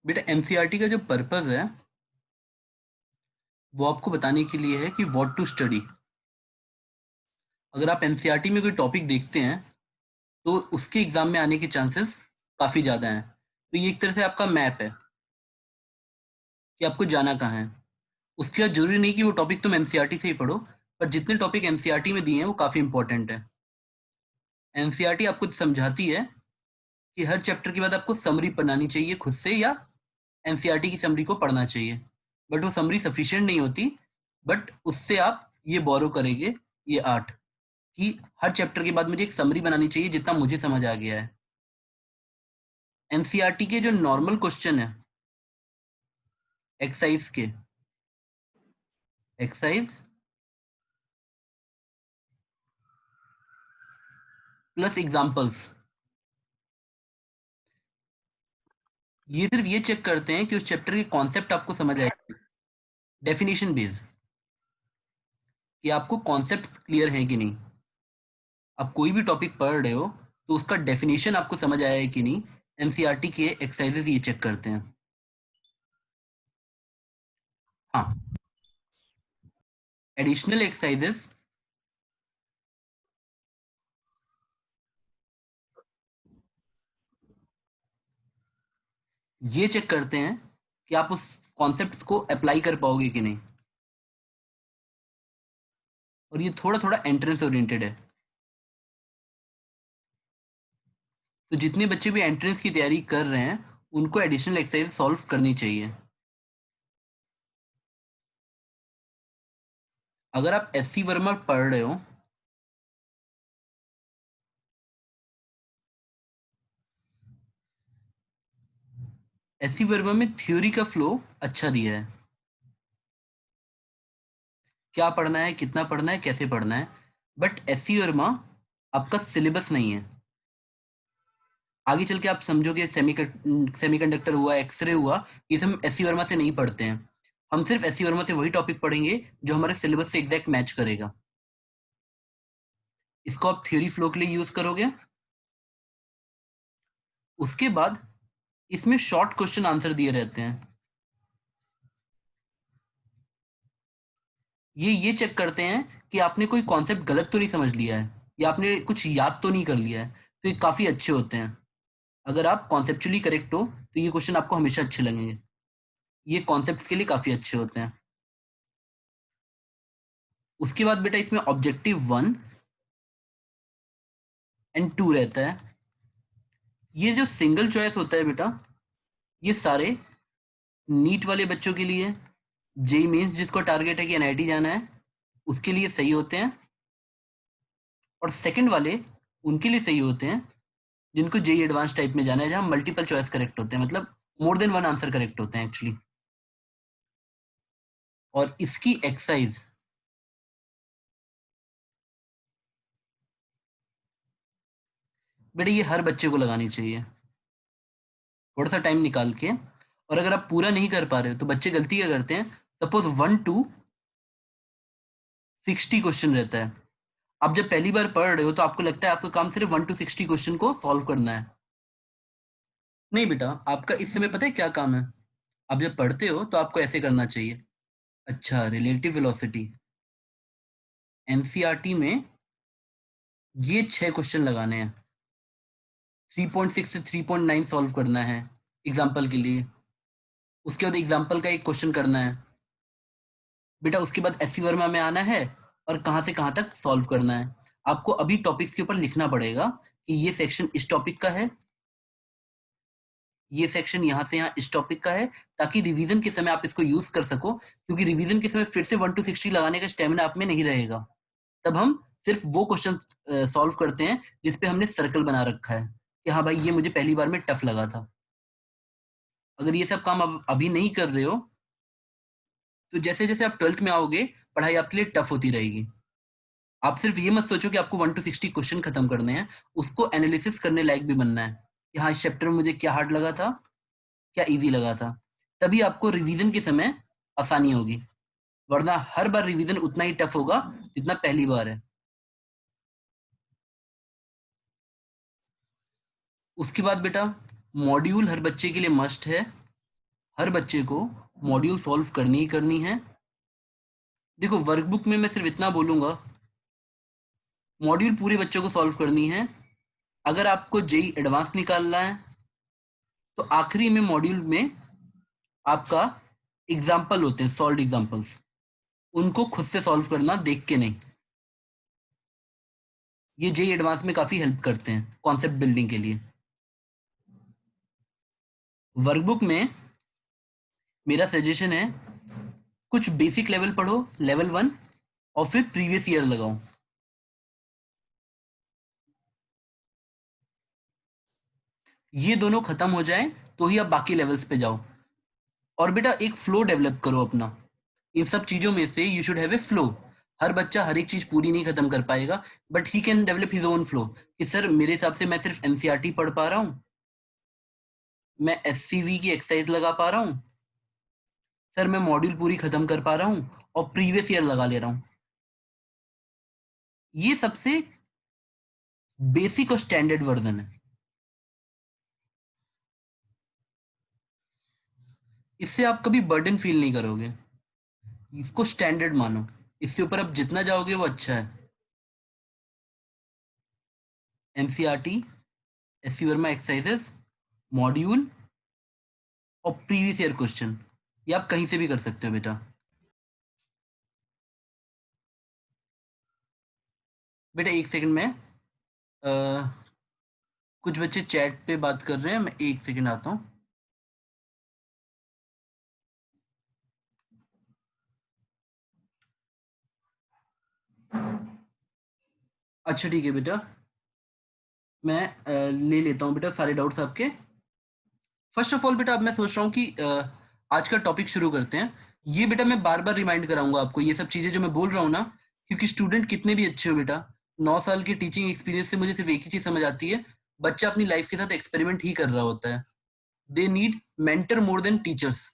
बेटा एनसीईआरटी का जो पर्पस है वो आपको बताने के लिए है कि व्हाट टू स्टडी। अगर आप एनसीईआरटी में कोई टॉपिक देखते हैं तो उसके एग्जाम में आने के चांसेस काफी ज्यादा हैं। तो ये एक तरह से आपका मैप है कि आपको जाना कहाँ है। उसके बाद जरूरी नहीं कि वो टॉपिक तुम एनसीईआरटी से ही पढ़ो, पर जितने टॉपिक एनसीईआरटी में दिए हैं वो काफी इंपॉर्टेंट है। एनसीईआरटी आपको समझाती है कि हर चैप्टर के बाद आपको समरी बनानी चाहिए खुद से, या एनसीईआरटी की समरी को पढ़ना चाहिए। बट वो समरी सफिशिएंट नहीं होती। बट उससे आप ये बोरो करेंगे, ये आर्ट, कि हर चैप्टर के बाद मुझे एक समरी बनानी चाहिए जितना मुझे समझ आ गया है। एनसीईआरटी के जो नॉर्मल क्वेश्चन है एक्सरसाइज के, एक्सरसाइज प्लस एग्जाम्पल्स, ये सिर्फ ये चेक करते हैं कि उस चैप्टर के कॉन्सेप्ट आपको समझ आए। डेफिनेशन बेस्ड, कि आपको कॉन्सेप्ट क्लियर है कि नहीं। आप कोई भी टॉपिक पढ़ रहे हो तो उसका डेफिनेशन आपको समझ आया है कि नहीं। एनसीईआरटी के एक्सरसाइजेस ये चेक करते हैं। हाँ, एडिशनल एक्सरसाइजेस ये चेक करते हैं कि आप उस कॉन्सेप्ट को अप्लाई कर पाओगे कि नहीं। और ये थोड़ा थोड़ा एंट्रेंस ओरिएंटेड है। तो जितने बच्चे भी एंट्रेंस की तैयारी कर रहे हैं उनको एडिशनल एक्सरसाइज सॉल्व करनी चाहिए। अगर आप एससी वर्मा पढ़ रहे हो, एससी वर्मा में थ्योरी का फ्लो अच्छा दिया है। क्या पढ़ना है, कितना पढ़ना है, कैसे पढ़ना है। बट एससी वर्मा आपका सिलेबस नहीं है। आगे चल के आप समझोगे सेमीकंडक्टर हुआ, एक्सरे हुआ, ये सब एससी वर्मा से नहीं पढ़ते हैं। हम सिर्फ एससी वर्मा से वही टॉपिक पढ़ेंगे जो हमारे सिलेबस से एग्जैक्ट मैच करेगा। इसको आप थ्योरी फ्लो के लिए यूज करोगे। उसके बाद इसमें शॉर्ट क्वेश्चन आंसर दिए रहते हैं। ये चेक करते हैं कि आपने कोई कॉन्सेप्ट गलत तो नहीं समझ लिया है, या आपने कुछ याद तो नहीं कर लिया है। तो ये काफी अच्छे होते हैं। अगर आप कॉन्सेप्चुअली करेक्ट हो तो ये क्वेश्चन आपको हमेशा अच्छे लगेंगे। ये कॉन्सेप्ट्स के लिए काफी अच्छे होते हैं। उसके बाद बेटा इसमें ऑब्जेक्टिव 1 एंड 2 रहता है। ये जो सिंगल चॉइस होता है बेटा, ये सारे नीट वाले बच्चों के लिए, जेई मेंस जिसको टारगेट है कि एनआईटी जाना है, उसके लिए सही होते हैं। और सेकंड वाले उनके लिए सही होते हैं जिनको जेई एडवांस टाइप में जाना है, जहां मल्टीपल चॉइस करेक्ट होते हैं, मतलब more than one answer correct होते हैं एक्चुअली। और इसकी एक्सरसाइज बेटा ये हर बच्चे को लगानी चाहिए, थोड़ा सा टाइम निकाल के। और अगर आप पूरा नहीं कर पा रहे हो तो बच्चे गलती क्या करते हैं, सपोज 1 to 60 क्वेश्चन रहता है। आप जब पहली बार पढ़ रहे हो तो आपको लगता है आपका काम सिर्फ 1 to 60 क्वेश्चन को सॉल्व करना है। नहीं बेटा, आपका इस समय पता है क्या काम है। आप जब पढ़ते हो तो आपको ऐसे करना चाहिए। अच्छा, रिलेटिव वेलोसिटी, एनसीईआरटी में ये 6 क्वेश्चन लगाने हैं। 3.6 से 3.9 सॉल्व करना है एग्जाम्पल के लिए। उसके बाद एग्जाम्पल का एक क्वेश्चन करना है बेटा। उसके बाद एससी वर्मा में आना है और कहाँ से कहाँ तक सॉल्व करना है। आपको अभी टॉपिक्स के ऊपर लिखना पड़ेगा कि ये सेक्शन इस टॉपिक का है, ये सेक्शन यहाँ से यहाँ इस टॉपिक का है, ताकि रिवीजन के समय आप इसको यूज कर सको। क्योंकि रिवीजन के समय फिर से 1 to 60 लगाने का स्टेमिना आप में नहीं रहेगा। तब हम सिर्फ वो क्वेश्चन सॉल्व करते हैं जिसपे हमने सर्कल बना रखा है कि हाँ भाई ये मुझे पहली बार में टफ लगा था। अगर ये सब काम आप अभी नहीं कर रहे हो तो जैसे जैसे आप 12th में आओगे पढ़ाई आपके लिए टफ होती रहेगी। आप सिर्फ ये मत सोचो कि आपको 1 to 60 क्वेश्चन खत्म करने हैं, उसको एनालिसिस करने लायक भी बनना है कि हाँ इस चैप्टर में मुझे क्या हार्ड लगा था, क्या इजी लगा था। तभी आपको रिवीजन के समय आसानी होगी। वरना हर बार रिवीजन उतना ही टफ होगा जितना पहली बार है। उसके बाद बेटा मॉड्यूल हर बच्चे के लिए मस्ट है। हर बच्चे को मॉड्यूल सॉल्व करनी ही करनी है। देखो वर्कबुक में मैं सिर्फ इतना बोलूंगा, मॉड्यूल पूरे बच्चों को सॉल्व करनी है। अगर आपको जेई एडवांस निकालना है तो आखिरी में मॉड्यूल में आपका एग्जाम्पल होते हैं, सॉल्व एग्जाम्पल्स, उनको खुद से सॉल्व करना, देख के नहीं। ये जेई एडवांस में काफी हेल्प करते हैं कॉन्सेप्ट बिल्डिंग के लिए। वर्कबुक में मेरा सजेशन है कुछ बेसिक लेवल पढ़ो, लेवल 1, और फिर प्रीवियस ईयर लगाओ। ये दोनों खत्म हो जाए तो ही आप बाकी लेवल्स पे जाओ। और बेटा एक फ्लो डेवलप करो अपना। इन सब चीजों में से you should have a flow. हर बच्चा हर एक चीज पूरी नहीं खत्म कर पाएगा, but he can develop his own flow कि सर मेरे हिसाब से मैं सिर्फ एनसीईआरटी पढ़ पा रहा हूँ, मैं एससीवी की एक्सरसाइज लगा पा रहा हूँ, सर मैं मॉड्यूल पूरी खत्म कर पा रहा हूँ और प्रीवियस ईयर लगा ले रहा हूँ। ये सबसे बेसिक और स्टैंडर्ड वर्जन है। इससे आप कभी बर्डन फील नहीं करोगे, इसको स्टैंडर्ड मानो। इससे ऊपर आप जितना जाओगे वो अच्छा है। NCERT, SC Verma exercises, module और प्रीवियस ईयर क्वेश्चन, ये आप कहीं से भी कर सकते हो बेटा। बेटा एक सेकंड में, कुछ बच्चे चैट पे बात कर रहे हैं, मैं एक सेकंड आता हूँ। अच्छा ठीक है बेटा, मैं ले लेता हूँ बेटा सारे डाउट्स आपके। फर्स्ट ऑफ ऑल बेटा अब मैं सोच रहा हूँ कि आज का टॉपिक शुरू करते हैं। ये बेटा मैं बार बार रिमाइंड कराऊंगा आपको ये सब चीजें जो मैं बोल रहा हूँ ना, क्योंकि स्टूडेंट कितने भी अच्छे हो बेटा, 9 साल की टीचिंग एक्सपीरियंस से मुझे सिर्फ एक ही चीज समझ आती है, बच्चा अपनी लाइफ के साथ एक्सपेरिमेंट ही कर रहा होता है। They need mentor more than teachers.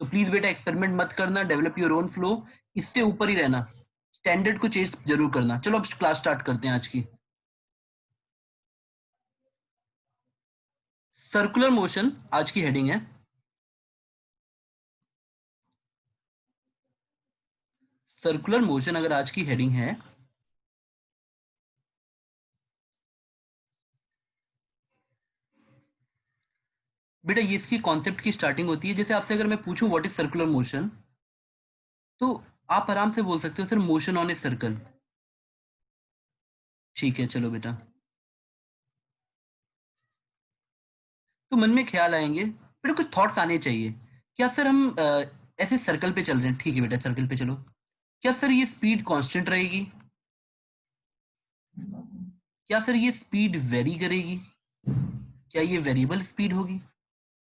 तो प्लीज बेटा एक्सपेरिमेंट मत करना, डेवलप योर ओन फ्लो, इससे ऊपर ही रहना, स्टैंडर्ड को चेंज जरूर करना। चलो अब क्लास स्टार्ट करते हैं आज की। सर्कुलर मोशन आज की हेडिंग है। सर्कुलर मोशन अगर आज की हेडिंग है, बेटा ये इसकी कॉन्सेप्ट की स्टार्टिंग होती है। जैसे आपसे अगर मैं पूछूं व्हाट इज सर्कुलर मोशन, तो आप आराम से बोल सकते हो sir motion on a circle. ठीक है चलो बेटा, तो मन में ख्याल आएंगे बेटा, कुछ थॉट्स आने चाहिए। क्या सर हम ऐसे सर्कल पे चल रहे हैं, ठीक है बेटा सर्कल पे चलो, क्या सर ये स्पीड कांस्टेंट रहेगी, क्या सर ये स्पीड वेरी करेगी, क्या ये वेरिएबल स्पीड होगी।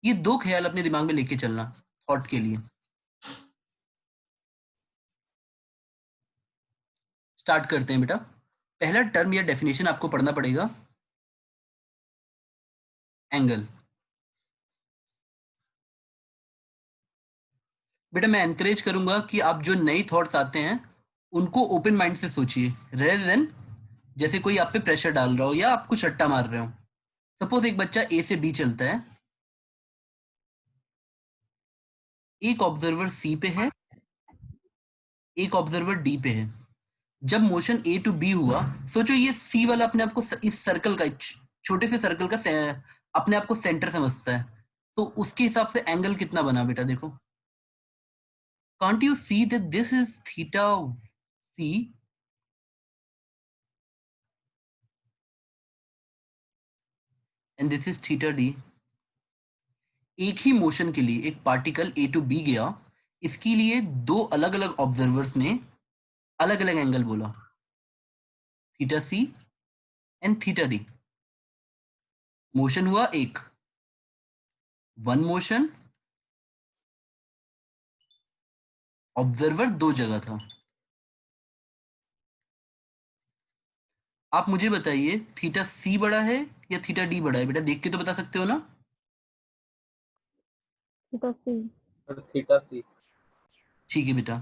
ये दो ख्याल अपने दिमाग में लेके चलना थॉट के लिए। स्टार्ट करते हैं बेटा। पहला टर्म या डेफिनेशन आपको पढ़ना पड़ेगा, एंगल। बेटा मैं एनकरेज करूंगा कि आप जो नई थॉट्स आते हैं उनको ओपन माइंड से सोचिए, रेदर देन जैसे कोई आप पे प्रेशर डाल रहा हो या आप कुछ रट्टा मार रहे हो। सपोज एक बच्चा ए से बी चलता है, एक ऑब्जर्वर सी पे है, एक ऑब्जर्वर डी पे है। जब मोशन ए टू बी हुआ, सोचो ये सी वाला अपने आप को इस सर्कल का, छोटे से सर्कल का अपने आप को सेंटर समझता है, तो उसके हिसाब से एंगल कितना बना बेटा देखो। Can't you see that this is theta C and this is theta D. एक ही मोशन के लिए एक पार्टिकल ए टू बी गया, इसके लिए दो अलग अलग ऑब्जर्वर्स ने अलग अलग एंगल बोला, theta C and theta D. Motion हुआ एक, वन मोशन, ऑब्जर्वर दो जगह था। आप मुझे बताइए थीटा सी बड़ा है या थीटा डी बड़ा है, बेटा देख के तो बता सकते हो ना। Theta C. Theta C. ठीक है बेटा,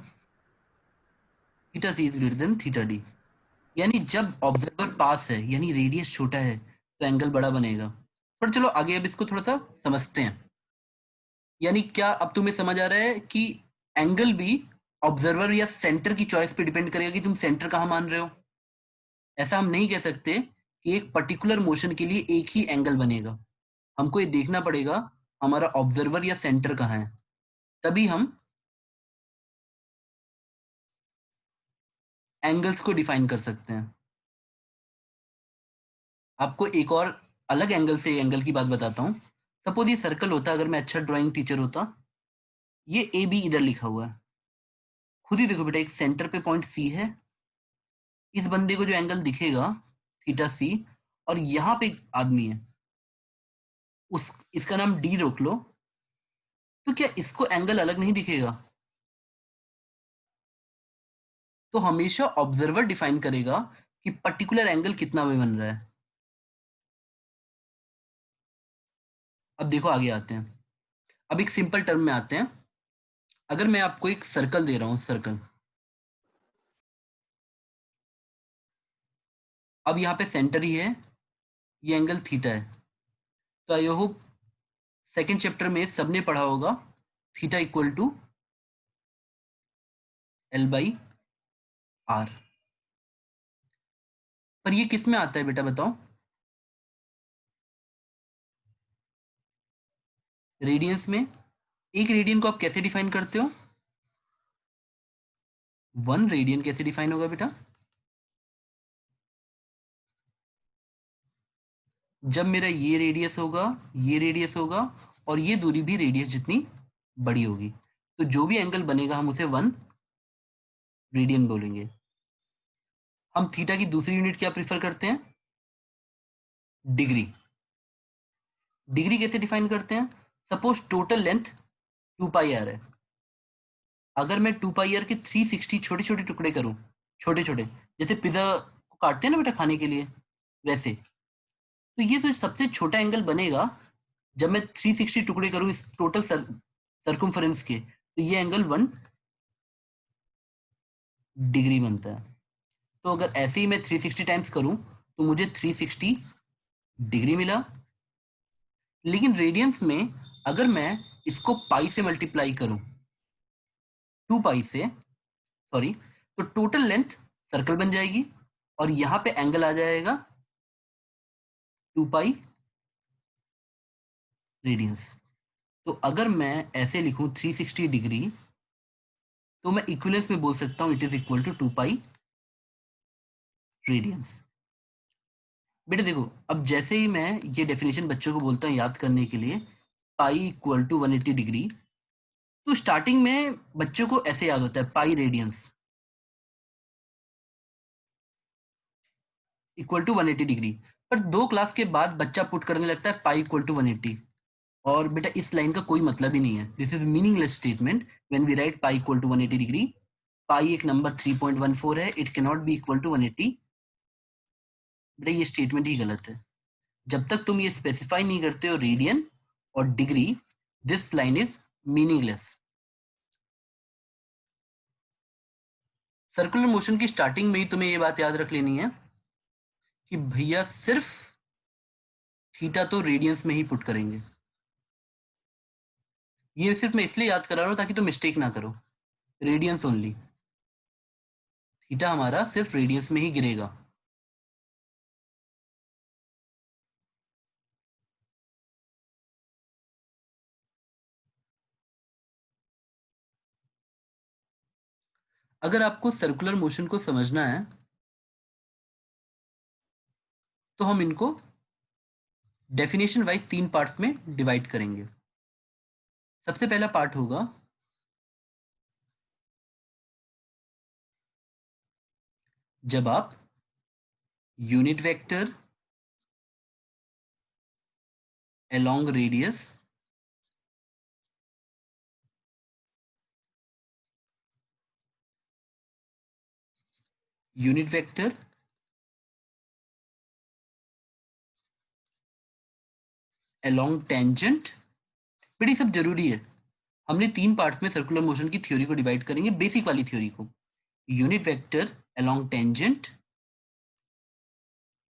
theta C is greater than theta D. यानी जब ऑब्जर्वर पास है यानी रेडियस छोटा है तो एंगल बड़ा बनेगा। पर चलो आगे अब इसको थोड़ा सा समझते हैं। यानी क्या अब तुम्हें समझ आ रहा है कि एंगल भी ऑब्जर्वर या सेंटर की चॉइस पे डिपेंड करेगा कि तुम सेंटर कहां मान रहे हो। ऐसा हम नहीं कह सकते कि एक पर्टिकुलर मोशन के लिए एक ही एंगल बनेगा। हमको ये देखना पड़ेगा हमारा ऑब्जर्वर या सेंटर कहाँ है, तभी हम एंगल्स को डिफाइन कर सकते हैं। आपको एक और अलग एंगल से एंगल की बात बताता हूँ। सपोज ये सर्कल होता, अगर मैं अच्छा ड्राइंग टीचर होता, ये ए बी इधर लिखा हुआ है। खुद ही देखो बेटा, एक सेंटर पे पॉइंट सी है, इस बंदे को जो एंगल दिखेगा थीटा सी, और यहाँ पे एक आदमी है, उस इसका नाम डी रोक लो, तो क्या इसको एंगल अलग नहीं दिखेगा? तो हमेशा ऑब्जर्वर डिफाइन करेगा कि पर्टिकुलर एंगल कितना में बन रहा है। अब देखो आगे आते हैं, अब एक सिंपल टर्म में आते हैं। अगर मैं आपको एक सर्कल दे रहा हूं, सर्कल, अब यहाँ पे सेंटर ही है, ये एंगल थीटा है। तो आई होप सेकेंड चैप्टर में सबने पढ़ा होगा theta equal to L by R. पर ये किस में आता है बेटा बताओ? रेडियंस में। एक रेडियन को आप कैसे डिफाइन करते हो? 1 रेडियन कैसे डिफाइन होगा बेटा? जब मेरा ये रेडियस होगा, ये रेडियस होगा, और ये दूरी भी रेडियस जितनी बड़ी होगी, तो जो भी एंगल बनेगा हम उसे 1 रेडियन बोलेंगे। हम थीटा की दूसरी यूनिट क्या प्रिफर करते हैं? डिग्री। डिग्री कैसे डिफाइन करते हैं? Suppose total length 2 pi R है, अगर मैं 2 पाई आर के 360 छोटे छोटे टुकड़े करूं, छोटे छोटे, जैसे पिज्जा को काटते हैं ना बेटा खाने के लिए, वैसे, तो ये तो सबसे छोटा एंगल बनेगा जब मैं 360 टुकड़े करूं इस टोटल सर्कुम्फरेंस के, तो ये एंगल 1 डिग्री बनता है। तो अगर ऐसे ही मैं 360 टाइम्स करूं तो मुझे 360 डिग्री मिला। लेकिन रेडियंस में अगर मैं इसको पाई से मल्टीप्लाई करूं, 2 पाई से, सॉरी, तो टोटल लेंथ सर्कल बन जाएगी, और यहां पे एंगल आ जाएगा 2 पाई रेडियंस। तो अगर मैं ऐसे लिखूं 360 डिग्री, तो मैं इक्विवेलेंस में बोल सकता हूं it is equal to 2 pi radians. बेटा देखो, अब जैसे ही मैं ये डेफिनेशन बच्चों को बोलता हूँ याद करने के लिए, पाई इक्वल टू 180 डिग्री, तो स्टार्टिंग में बच्चों को ऐसे याद होता है pi radians equal to 180 degree. पर 2 क्लास के बाद बच्चा पुट करने लगता है पाई इक्वल टू 180, और बेटा इस लाइन का कोई मतलब ही नहीं है, this is meaningless statement when we write pi equal to 180 degree. Pi एक नंबर 3.14 है, it can not be equal to 180। बेटा ये स्टेटमेंट ही गलत है। जब तक तुम ये स्पेसिफाई नहीं करते हो रेडियन और degree, this line is meaningless. Circular motion की स्टार्टिंग में ही तुम्हें ये बात याद रख लेनी है कि भैया सिर्फ थीटा तो रेडियंस में ही पुट करेंगे। ये सिर्फ मैं इसलिए याद करा रहा हूं ताकि तुम मिस्टेक ना करो, रेडियंस ओनली। थीटा हमारा सिर्फ रेडियंस में ही गिरेगा। अगर आपको सर्कुलर मोशन को समझना है तो हम इनको डेफिनेशन वाइज 3 पार्ट्स में डिवाइड करेंगे। सबसे पहला पार्ट होगा जब आप unit vector along radius unit vector along tangent. बड़ी सब जरूरी है। हमने 3 पार्ट्स में सर्कुलर मोशन की थ्योरी को डिवाइड करेंगे, बेसिक वाली थ्योरी को, यूनिट वेक्टर along टेंजेंट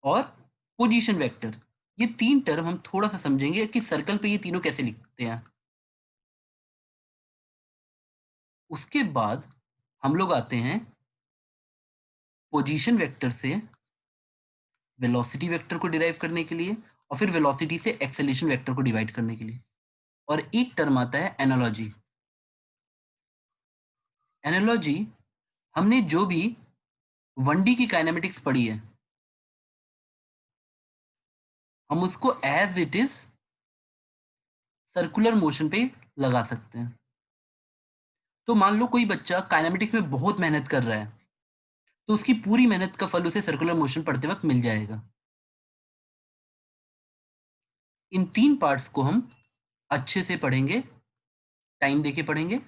और पोजीशन वेक्टर। ये 3 टर्म हम थोड़ा सा समझेंगे कि सर्कल पे ये तीनों कैसे लिखते हैं। उसके बाद हम लोग आते हैं पोजीशन वेक्टर से वेलोसिटी वेक्टर को डिराइव करने के लिए, और फिर वेलोसिटी से एक्सेलेरेशन वेक्टर को डिवाइड करने के लिए। और एक टर्म आता है एनालॉजी। एनालॉजी हमने जो भी 1D की काइनेमेटिक्स पढ़ी है, हम उसको as it is circular motion पे लगा सकते हैं। तो मान लो कोई बच्चा काइनेमेटिक्स में बहुत मेहनत कर रहा है, तो उसकी पूरी मेहनत का फल उसे सर्कुलर मोशन पढ़ते वक्त मिल जाएगा। इन 3 पार्ट्स को हम अच्छे से पढ़ेंगे, टाइम देके पढ़ेंगे,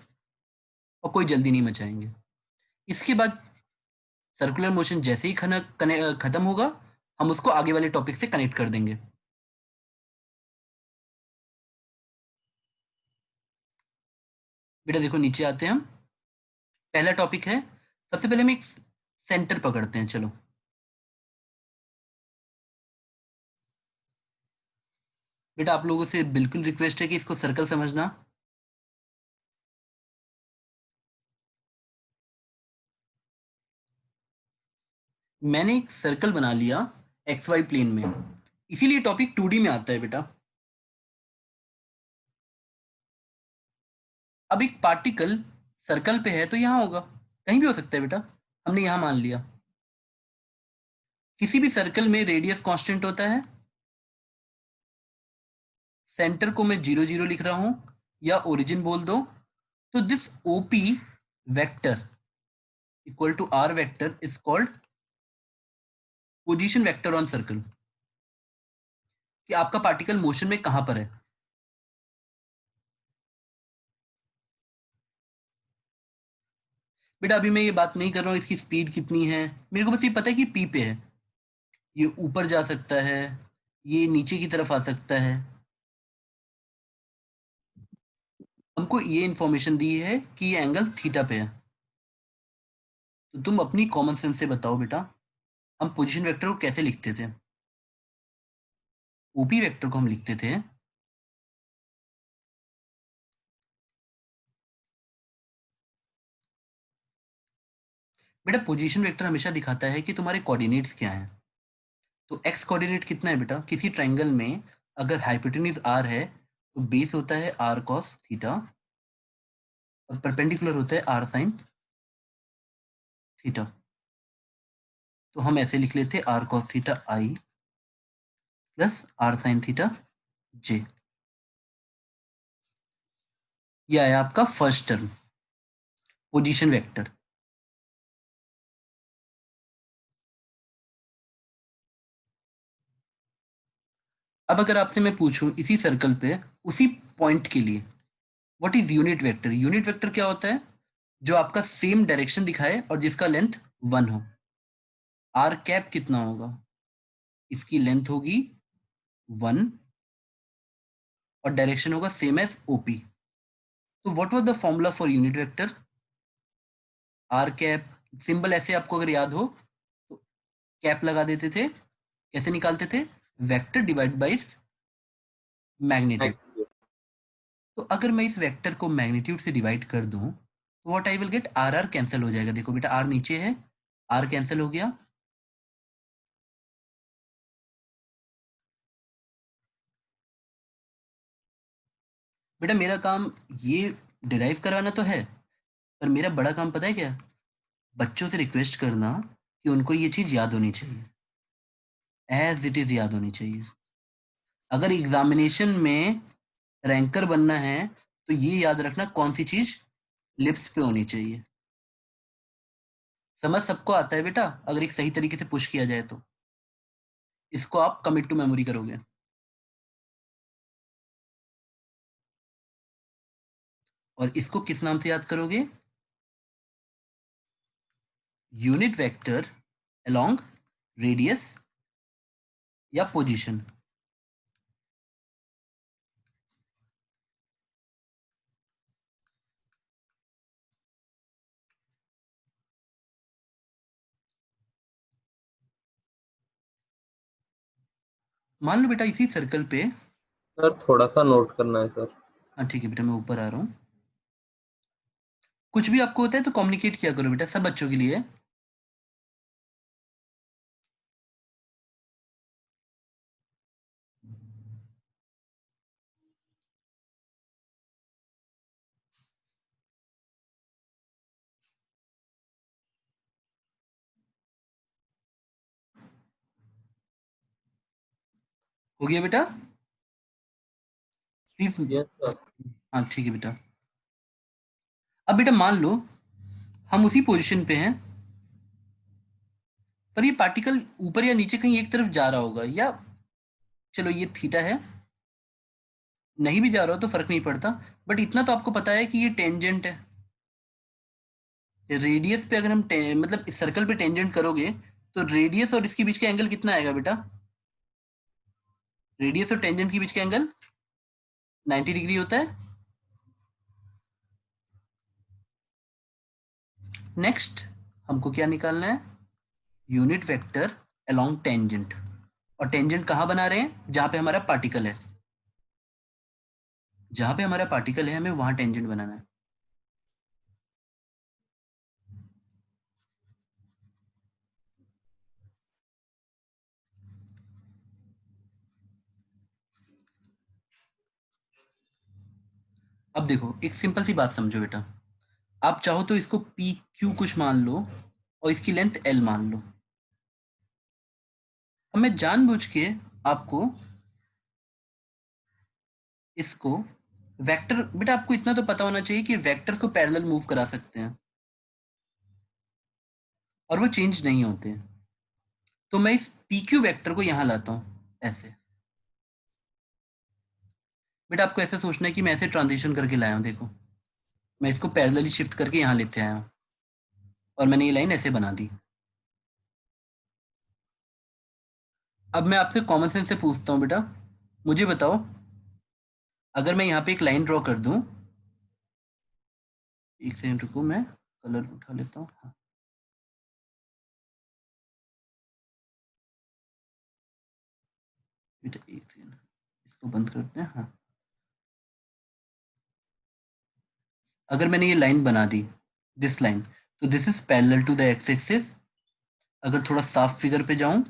और कोई जल्दी नहीं मचाएंगे। इसके बाद सर्कुलर मोशन जैसे ही खत्म होगा, हम उसको आगे वाले टॉपिक से कनेक्ट कर देंगे। बेटा देखो, नीचे आते हैं हम। पहला टॉपिक है, सबसे पहले हम एक सेंटर पकड़ते हैं। चलो, बेटा आप लोगों से बिल्कुल रिक्वेस्ट है कि इसको सर्कल समझना। मैंने एक सर्कल बना लिया एक्स वाई प्लेन में, इसीलिए टॉपिक 2D में आता है बेटा। अब एक पार्टिकल सर्कल पे है तो यहां होगा, कहीं भी हो सकता है बेटा, हमने यहां मान लिया। किसी भी सर्कल में रेडियस कांस्टेंट होता है। सेंटर को मैं 0 0 लिख रहा हूं, या ओरिजिन बोल दो। तो this OP vector equal to R vector is called position vector on circle, कि आपका पार्टिकल मोशन में कहां पर है। बेटा अभी मैं ये बात नहीं कर रहा हूं इसकी स्पीड कितनी है, मेरे को बस ये पता है कि पी पे है। ये ऊपर जा सकता है, ये नीचे की तरफ आ सकता है। हमको ये इंफॉर्मेशन दी है कि ये एंगल थीटा पे है। तो तुम अपनी कॉमन सेंस से बताओ बेटा, हम पोजीशन वेक्टर को कैसे लिखते थे। ओपी वेक्टर को हम लिखते थे, बेटा पोजीशन वेक्टर हमेशा दिखाता है कि तुम्हारे कोऑर्डिनेट्स क्या हैं। तो एक्स कोऑर्डिनेट कितना है बेटा, किसी ट्रायंगल में अगर हाइपोटेन्यूज आर है तो बेस होता है आर कॉस थीटा, और परपेंडिकुलर होता है आर साइन थीटा। तो हम ऐसे लिख लेते आर कॉस थीटा आई plus r sine theta j. ये आया आपका फर्स्ट टर्म, पोजीशन वेक्टर। अब अगर आपसे मैं पूछूं इसी सर्कल पे उसी पॉइंट के लिए, what is unit vector. Unit vector क्या होता है, जो आपका सेम डायरेक्शन दिखाए और जिसका लेंथ 1 हो। आर कैप कितना होगा, इसकी लेंथ होगी 1, और डायरेक्शन होगा सेम एज ओपी। तो what was the formula for unit vector, R cap. Symbol ऐसे आपको अगर याद हो तो कैप लगा देते थे, कैसे निकालते थे, वेक्टर डिवाइड बाई मैग्नीट्यूड। तो अगर मैं इस वेक्टर को मैग्नीट्यूड से डिवाइड कर दूं तो what I will get, R R cancel हो जाएगा। देखो बेटा आर नीचे है, आर कैंसिल हो गया। बेटा मेरा काम ये डिराइव करवाना तो है, पर मेरा बड़ा काम पता है क्या, बच्चों से रिक्वेस्ट करना कि उनको ये चीज याद होनी चाहिए, एज इट इज याद होनी चाहिए। अगर एग्जामिनेशन में रैंकर बनना है तो ये याद रखना कौन सी चीज लिप्स पे होनी चाहिए। समझ सबको आता है बेटा, अगर एक सही तरीके से पुश किया जाए तो इसको आप कमिट टू मेमोरी करोगे। और इसको किस नाम से याद करोगे, यूनिट वेक्टर अलोंग रेडियस या पोजीशन। मान लो बेटा इसी सर्कल पे, सर थोड़ा सा नोट करना है सर। हाँ ठीक है बेटा मैं ऊपर आ रहा हूँ। कुछ भी आपको होता है तो कम्युनिकेट किया करो बेटा, सब बच्चों के लिए। हो गया बेटा? प्लीज। Yes sir. हाँ ठीक है बेटा। अब बेटा मान लो हम उसी पोजीशन पे हैं, पर ये पार्टिकल ऊपर या नीचे कहीं एक तरफ जा रहा होगा, या चलो ये थीटा है, नहीं भी जा रहा हो तो फर्क नहीं पड़ता, बट इतना तो आपको पता है कि ये टेंजेंट है। रेडियस पे अगर हम मतलब इस सर्कल पे टेंजेंट करोगे तो रेडियस और इसके बीच का एंगल कितना आएगा बेटा? रेडियस और टेंजेंट के बीच का एंगल 90 डिग्री होता है। नेक्स्ट हमको क्या निकालना है? Unit vector along tangent. और टेंजेंट कहाँ बना रहे हैं? जहां पे हमारा पार्टिकल है, जहां पे हमारा पार्टिकल है हमें वहां टेंजेंट बनाना है। अब देखो एक सिंपल सी बात समझो बेटा, आप चाहो तो इसको पी क्यू कुछ मान लो और इसकी लेंथ एल मान लो। अब मैं जानबूझ के आपको इसको वेक्टर, बेटा आपको इतना तो पता होना चाहिए कि वेक्टर्स को पैरेलल मूव करा सकते हैं और वो चेंज नहीं होते हैं। तो मैं इस पी क्यू वेक्टर को यहां लाता हूं ऐसे। बेटा आपको ऐसे सोचना है कि मैं ऐसे ट्रांजिशन करके लाया हूं, देखो मैं इसको पैरेलली शिफ्ट करके यहां लेते आया हूं और मैंने ये लाइन ऐसे बना दी। अब मैं आपसे कॉमन सेंस से पूछता हूं बेटा, मुझे बताओ अगर मैं यहाँ पे एक लाइन ड्रॉ कर दूं, एक सेकंड रुको मैं कलर उठा लेता हूँ। हाँ बेटा एक सेकंड, इसको बंद करते हैं। हाँ अगर मैंने ये लाइन बना दी, दिस लाइन, तो this is parallel to the X axis. अगर थोड़ा साफ फिगर पे जाऊं,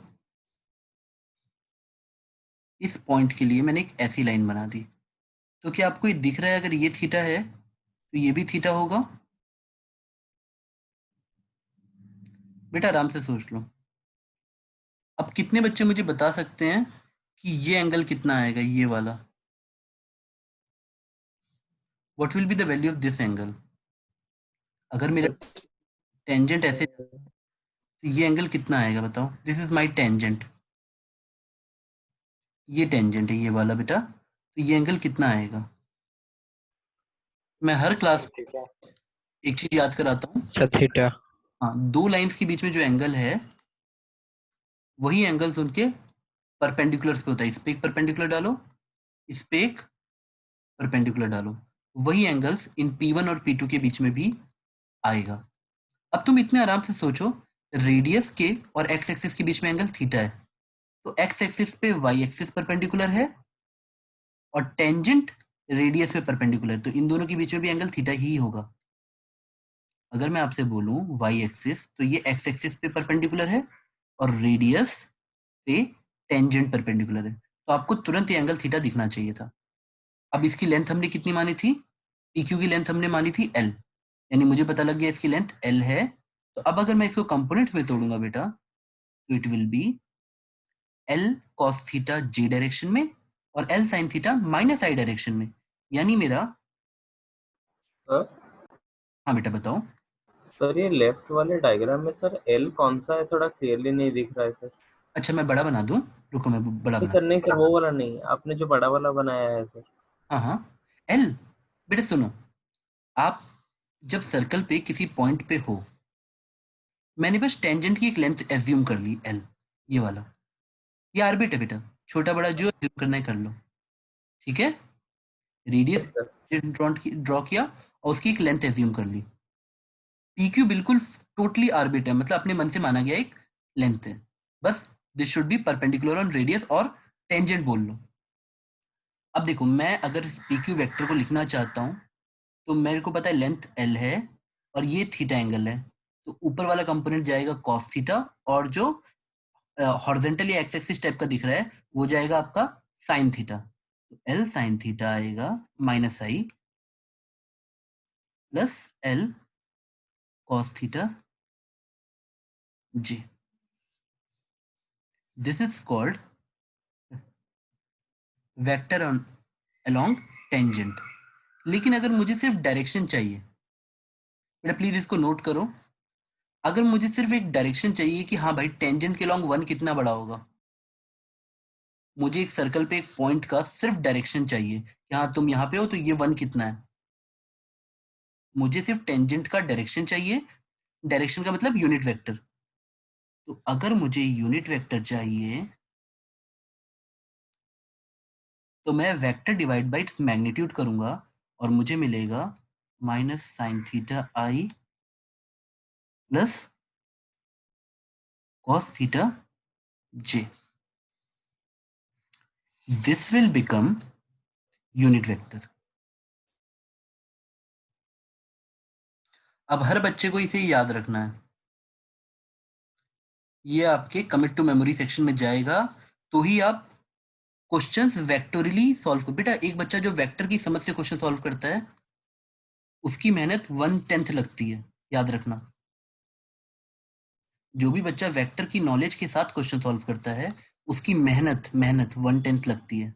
इस पॉइंट के लिए मैंने एक ऐसी लाइन बना दी, तो क्या आपको ये दिख रहा है अगर ये थीटा है तो ये भी थीटा होगा? बेटा आराम से सोच लो। अब कितने बच्चे मुझे बता सकते हैं कि ये एंगल कितना आएगा, ये वाला? What will be the value of this angle? अगर मेरा सर टेंजेंट ऐसे, तो ये एंगल कितना आएगा बताओ? दिस इज माय टेंजेंट, ये टेंजेंट है ये वाला बेटा, तो ये एंगल कितना आएगा? मैं हर क्लास ठीक है। एक चीज याद कराता हूँ। अच्छा थीटा। हाँ, दो लाइंस के बीच में जो एंगल है वही एंगल्स उनके परपेंडिकुलर्स पे होता है। इस पे एक परपेंडिकुलर डालो, इस पे एक परपेंडिकुलर डालो, वही एंगल्स इन P1 और P2 के बीच में भी आएगा। अब तुम इतने आराम से सोचो, रेडियस के और एक्स एक्सिस के बीच में एंगल थीटा है, तो एक्स एक्सिस पे वाई एक्सिस परपेंडिकुलर है और टेंजेंट रेडियस पे परपेंडिकुलर, तो इन दोनों के बीच में भी एंगल थीटा ही होगा। अगर मैं आपसे बोलूं वाई एक्सिस, तो ये एक्स एक्सिस पे परपेंडिकुलर है और रेडियस पे टेंजेंट परपेंडिकुलर है, तो आपको तुरंत ये एंगल थीटा दिखना चाहिए था। अब इसकी लेंथ हमने कितनी मानी थी? PQ की लेंथ हमने मानी थी L, यानी मुझे पता लग गया इसकी लेंथ L है। तो अब अगर मैं इसको कंपोनेंट्स में तोड़ूंगा बेटा, तो it will be L cos theta J direction में और L sin theta minus I direction में, यानी मेरा। सर हाँ बेटा बताओ। सर ये लेफ्ट वाले डायग्राम में सर एल कौन सा है, थोड़ा क्लियरली नहीं दिख रहा है सर। अच्छा मैं बड़ा बना दूं, रुको मैं बड़ा नहीं बना। सर, नहीं सर, वो वाला नहीं, आपने जो बड़ा वाला बनाया है सर। हाँ हाँ, L, बेटा सुनो, आप जब सर्कल पे किसी पॉइंट पे हो, मैंने बस टेंजेंट की एक लेंथ एज्यूम कर ली L, ये वाला, ये आर्बिट है बेटा, छोटा बड़ा जो एज्यूम करना है कर लो, ठीक है? Radius yes sir. ड्रॉ किया और उसकी एक लेंथ एज्यूम कर ली। PQ बिल्कुल टोटली आर्बिट है, मतलब अपने मन से माना गया एक लेंथ है, बस this should B perpendicular on radius और टेंजेंट बोल लो। अब देखो मैं अगर इस PQ वेक्टर को लिखना चाहता हूं, तो मेरे को पता है लेंथ L है और ये थीटा एंगल है, तो ऊपर वाला कंपोनेंट जाएगा कॉस थीटा, और जो हॉरिजॉन्टली एक्स एक्सिस टाइप का दिख रहा है वो जाएगा आपका साइन थीटा। तो एल साइन थीटा आएगा minus I plus L cos theta J. This is called vector on along tangent. लेकिन अगर मुझे सिर्फ डायरेक्शन चाहिए, बेटा प्लीज इसको नोट करो, अगर मुझे सिर्फ एक डायरेक्शन चाहिए कि हाँ भाई टेंजेंट के लॉन्ग वन कितना बड़ा होगा, मुझे एक सर्कल पे एक पॉइंट का सिर्फ डायरेक्शन चाहिए कि हाँ तुम यहाँ पे हो तो ये वन कितना है, मुझे सिर्फ टेंजेंट का डायरेक्शन चाहिए, डायरेक्शन का मतलब यूनिट वेक्टर। तो अगर मुझे यूनिट वेक्टर चाहिए तो मैं vector divide by its magnitude करूंगा और मुझे मिलेगा minus sine theta I plus cos theta j. This will become unit vector. अब हर बच्चे को इसे याद रखना है, ये आपके कमिट टू मेमोरी सेक्शन में जाएगा, तो ही आप क्वेश्चंस वेक्टोरियली सॉल्व कर। बेटा एक बच्चा जो वेक्टर की समझ से क्वेश्चन सॉल्व करता है उसकी मेहनत 1/10 लगती है, याद रखना। जो भी बच्चा वेक्टर की नॉलेज के साथ क्वेश्चन सॉल्व करता है उसकी मेहनत मेहनत 1/10 लगती है।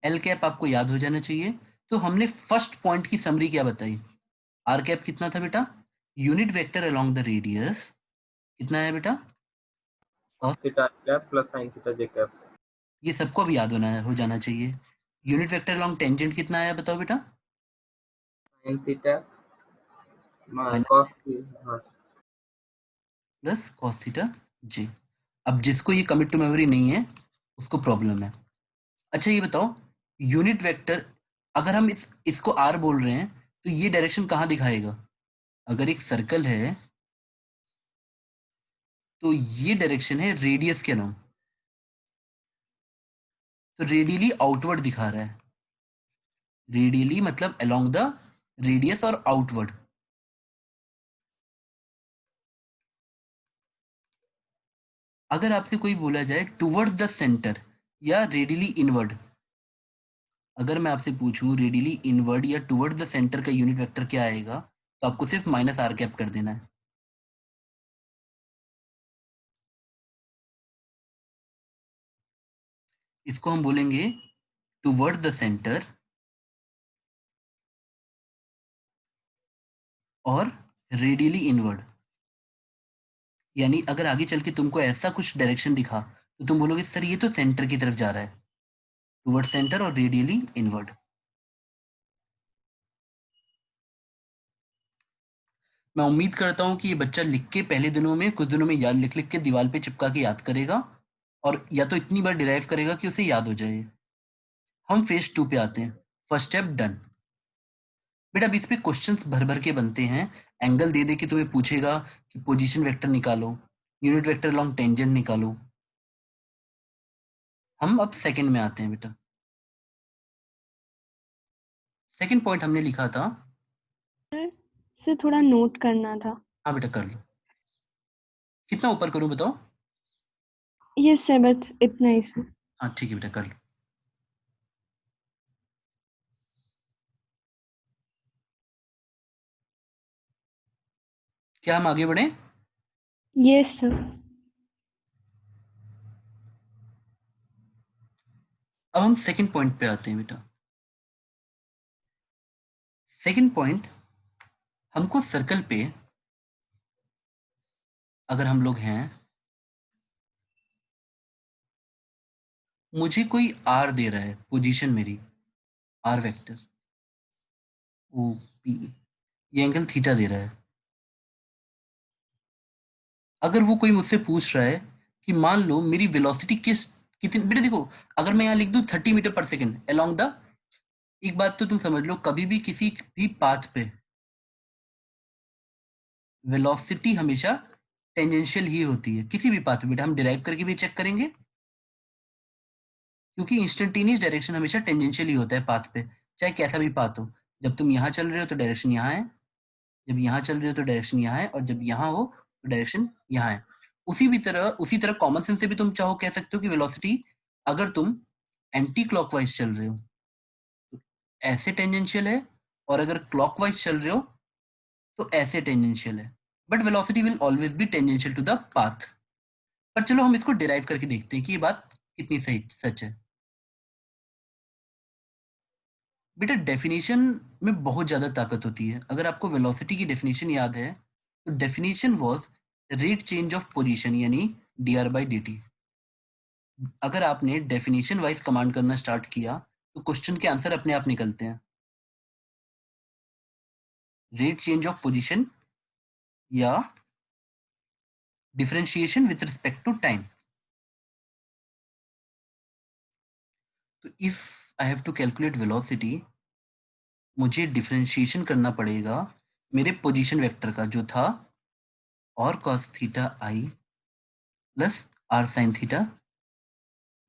एल कैप आपको याद हो जाना चाहिए। तो हमने फर्स्ट पॉइंट की समरी क्या बताई, आर कैप कितना था बेटा, unit vector along the radius कितना है बेटा, cos, theta cap plus sine theta j cap. ये सबको भी याद हो जाना चाहिए। यूनिट वेक्टर अलोंग टेंजेंट कितना आया बताओ बेटा, साइन थीटा माइनस कॉस हाँ प्लस कॉस थीटा जी। अब जिसको ये कमिट टू मेमोरी नहीं है उसको प्रॉब्लम है। अच्छा ये बताओ, यूनिट वेक्टर अगर हम इसको आर बोल रहे हैं तो ये डायरेक्शन कहाँ दिखाएगा, अगर एक सर्कल है तो ये डायरेक्शन है रेडियस के अलोंग, तो रेडियली आउटवर्ड दिखा रहा है, रेडियली मतलब अलोंग द रेडियस और आउटवर्ड। अगर आपसे कोई बोला जाए टुवर्ड्स द सेंटर या रेडियली इनवर्ड, अगर मैं आपसे पूछूं रेडियली इनवर्ड या टुवर्ड द सेंटर का यूनिट वेक्टर क्या आएगा, तो आपको सिर्फ माइनस आर कैप कर देना है। इसको हम बोलेंगे टुवर्ड द सेंटर और रेडियली इनवर्ड। यानी अगर आगे चल के तुमको ऐसा कुछ डायरेक्शन दिखा तो तुम बोलोगे सर ये तो सेंटर की तरफ जा रहा है, टुवर्ड सेंटर और रेडियली इनवर्ड। मैं उम्मीद करता हूँ कि ये बच्चा लिख के पहले दिनों में कुछ दिनों में याद लिख लिख के दीवार पे चिपका के याद करेगा, और या तो इतनी बार डिराइव करेगा कि उसे याद हो जाए। हम फेज 2 पे आते हैं, फर्स्ट स्टेप डन। बेटा अब इस पे क्वेश्चंस भर भर के बनते हैं, एंगल दे दे के तुम्हें पूछेगा कि पोजीशन वेक्टर निकालो, यूनिट वेक्टर लॉन्ग टेंजेंट निकालो। हम अब सेकंड में आते हैं बेटा, सेकंड पॉइंट हमने लिखा था, से थोड़ा नोट करना था। हाँ बेटा कर लो, कितना ऊपर करूं बताओ, ये से बस इतना ही से। हाँ ठीक है बेटा कर लो। क्या हम आगे बढ़े, ये सर। अब हम सेकंड पॉइंट पे आते हैं बेटा। सेकंड पॉइंट, हमको सर्कल पे अगर हम लोग हैं, मुझे कोई आर दे रहा है पोजीशन मेरी, आर वेक्टर ओ पी, ये एंगल थीटा दे रहा है। अगर वो कोई मुझसे पूछ रहा है कि मान लो मेरी वेलोसिटी कितनी, बेटा देखो अगर मैं यहाँ लिख दूं 30 मीटर पर सेकेंड अलोंग द, एक बात तो तुम समझ लो कभी भी किसी भी पाथ पे वेलोसिटी हमेशा टेंजेंशियल ही होती है, किसी भी पाथ पे। बेटा हम डिराइव करके भी चेक करेंगे, क्योंकि इंस्टेंटेनियस डायरेक्शन हमेशा टेंजेंशियल ही होता है पाथ पे, चाहे कैसा भी पाथ हो। जब तुम यहाँ चल रहे हो तो डायरेक्शन यहाँ है, जब यहाँ चल रहे हो तो डायरेक्शन यहाँ है, और जब यहाँ हो तो डायरेक्शन यहाँ है। उसी तरह कॉमन सेंस से भी तुम चाहो कह सकते हो कि वेलोसिटी अगर तुम एंटी क्लॉकवाइज चल रहे हो तो ऐसे टेंजेंशियल है, और अगर क्लॉकवाइज चल रहे हो तो ऐसे टेंजेंशियल है, but velocity will always be tangential to the path. पर चलो हम इसको डिराइव करके देखते हैं कि ये बात कितनी सही सच है। बेटा डेफिनेशन में बहुत ज्यादा ताकत होती है। अगर आपको वेलोसिटी की डेफिनेशन याद है तो definition was rate change of position, यानी dr/dt। अगर आपने डेफिनेशन वाइज कमांड करना स्टार्ट किया तो क्वेश्चन के आंसर अपने आप निकलते हैं। रेट चेंज ऑफ पोजीशन या differentiation with respect to time. तो if I have to calculate velocity, मुझे डिफरेंशिएशन करना पड़ेगा मेरे पोजीशन वेक्टर का, जो था और cos थीटा आई plus r sin theta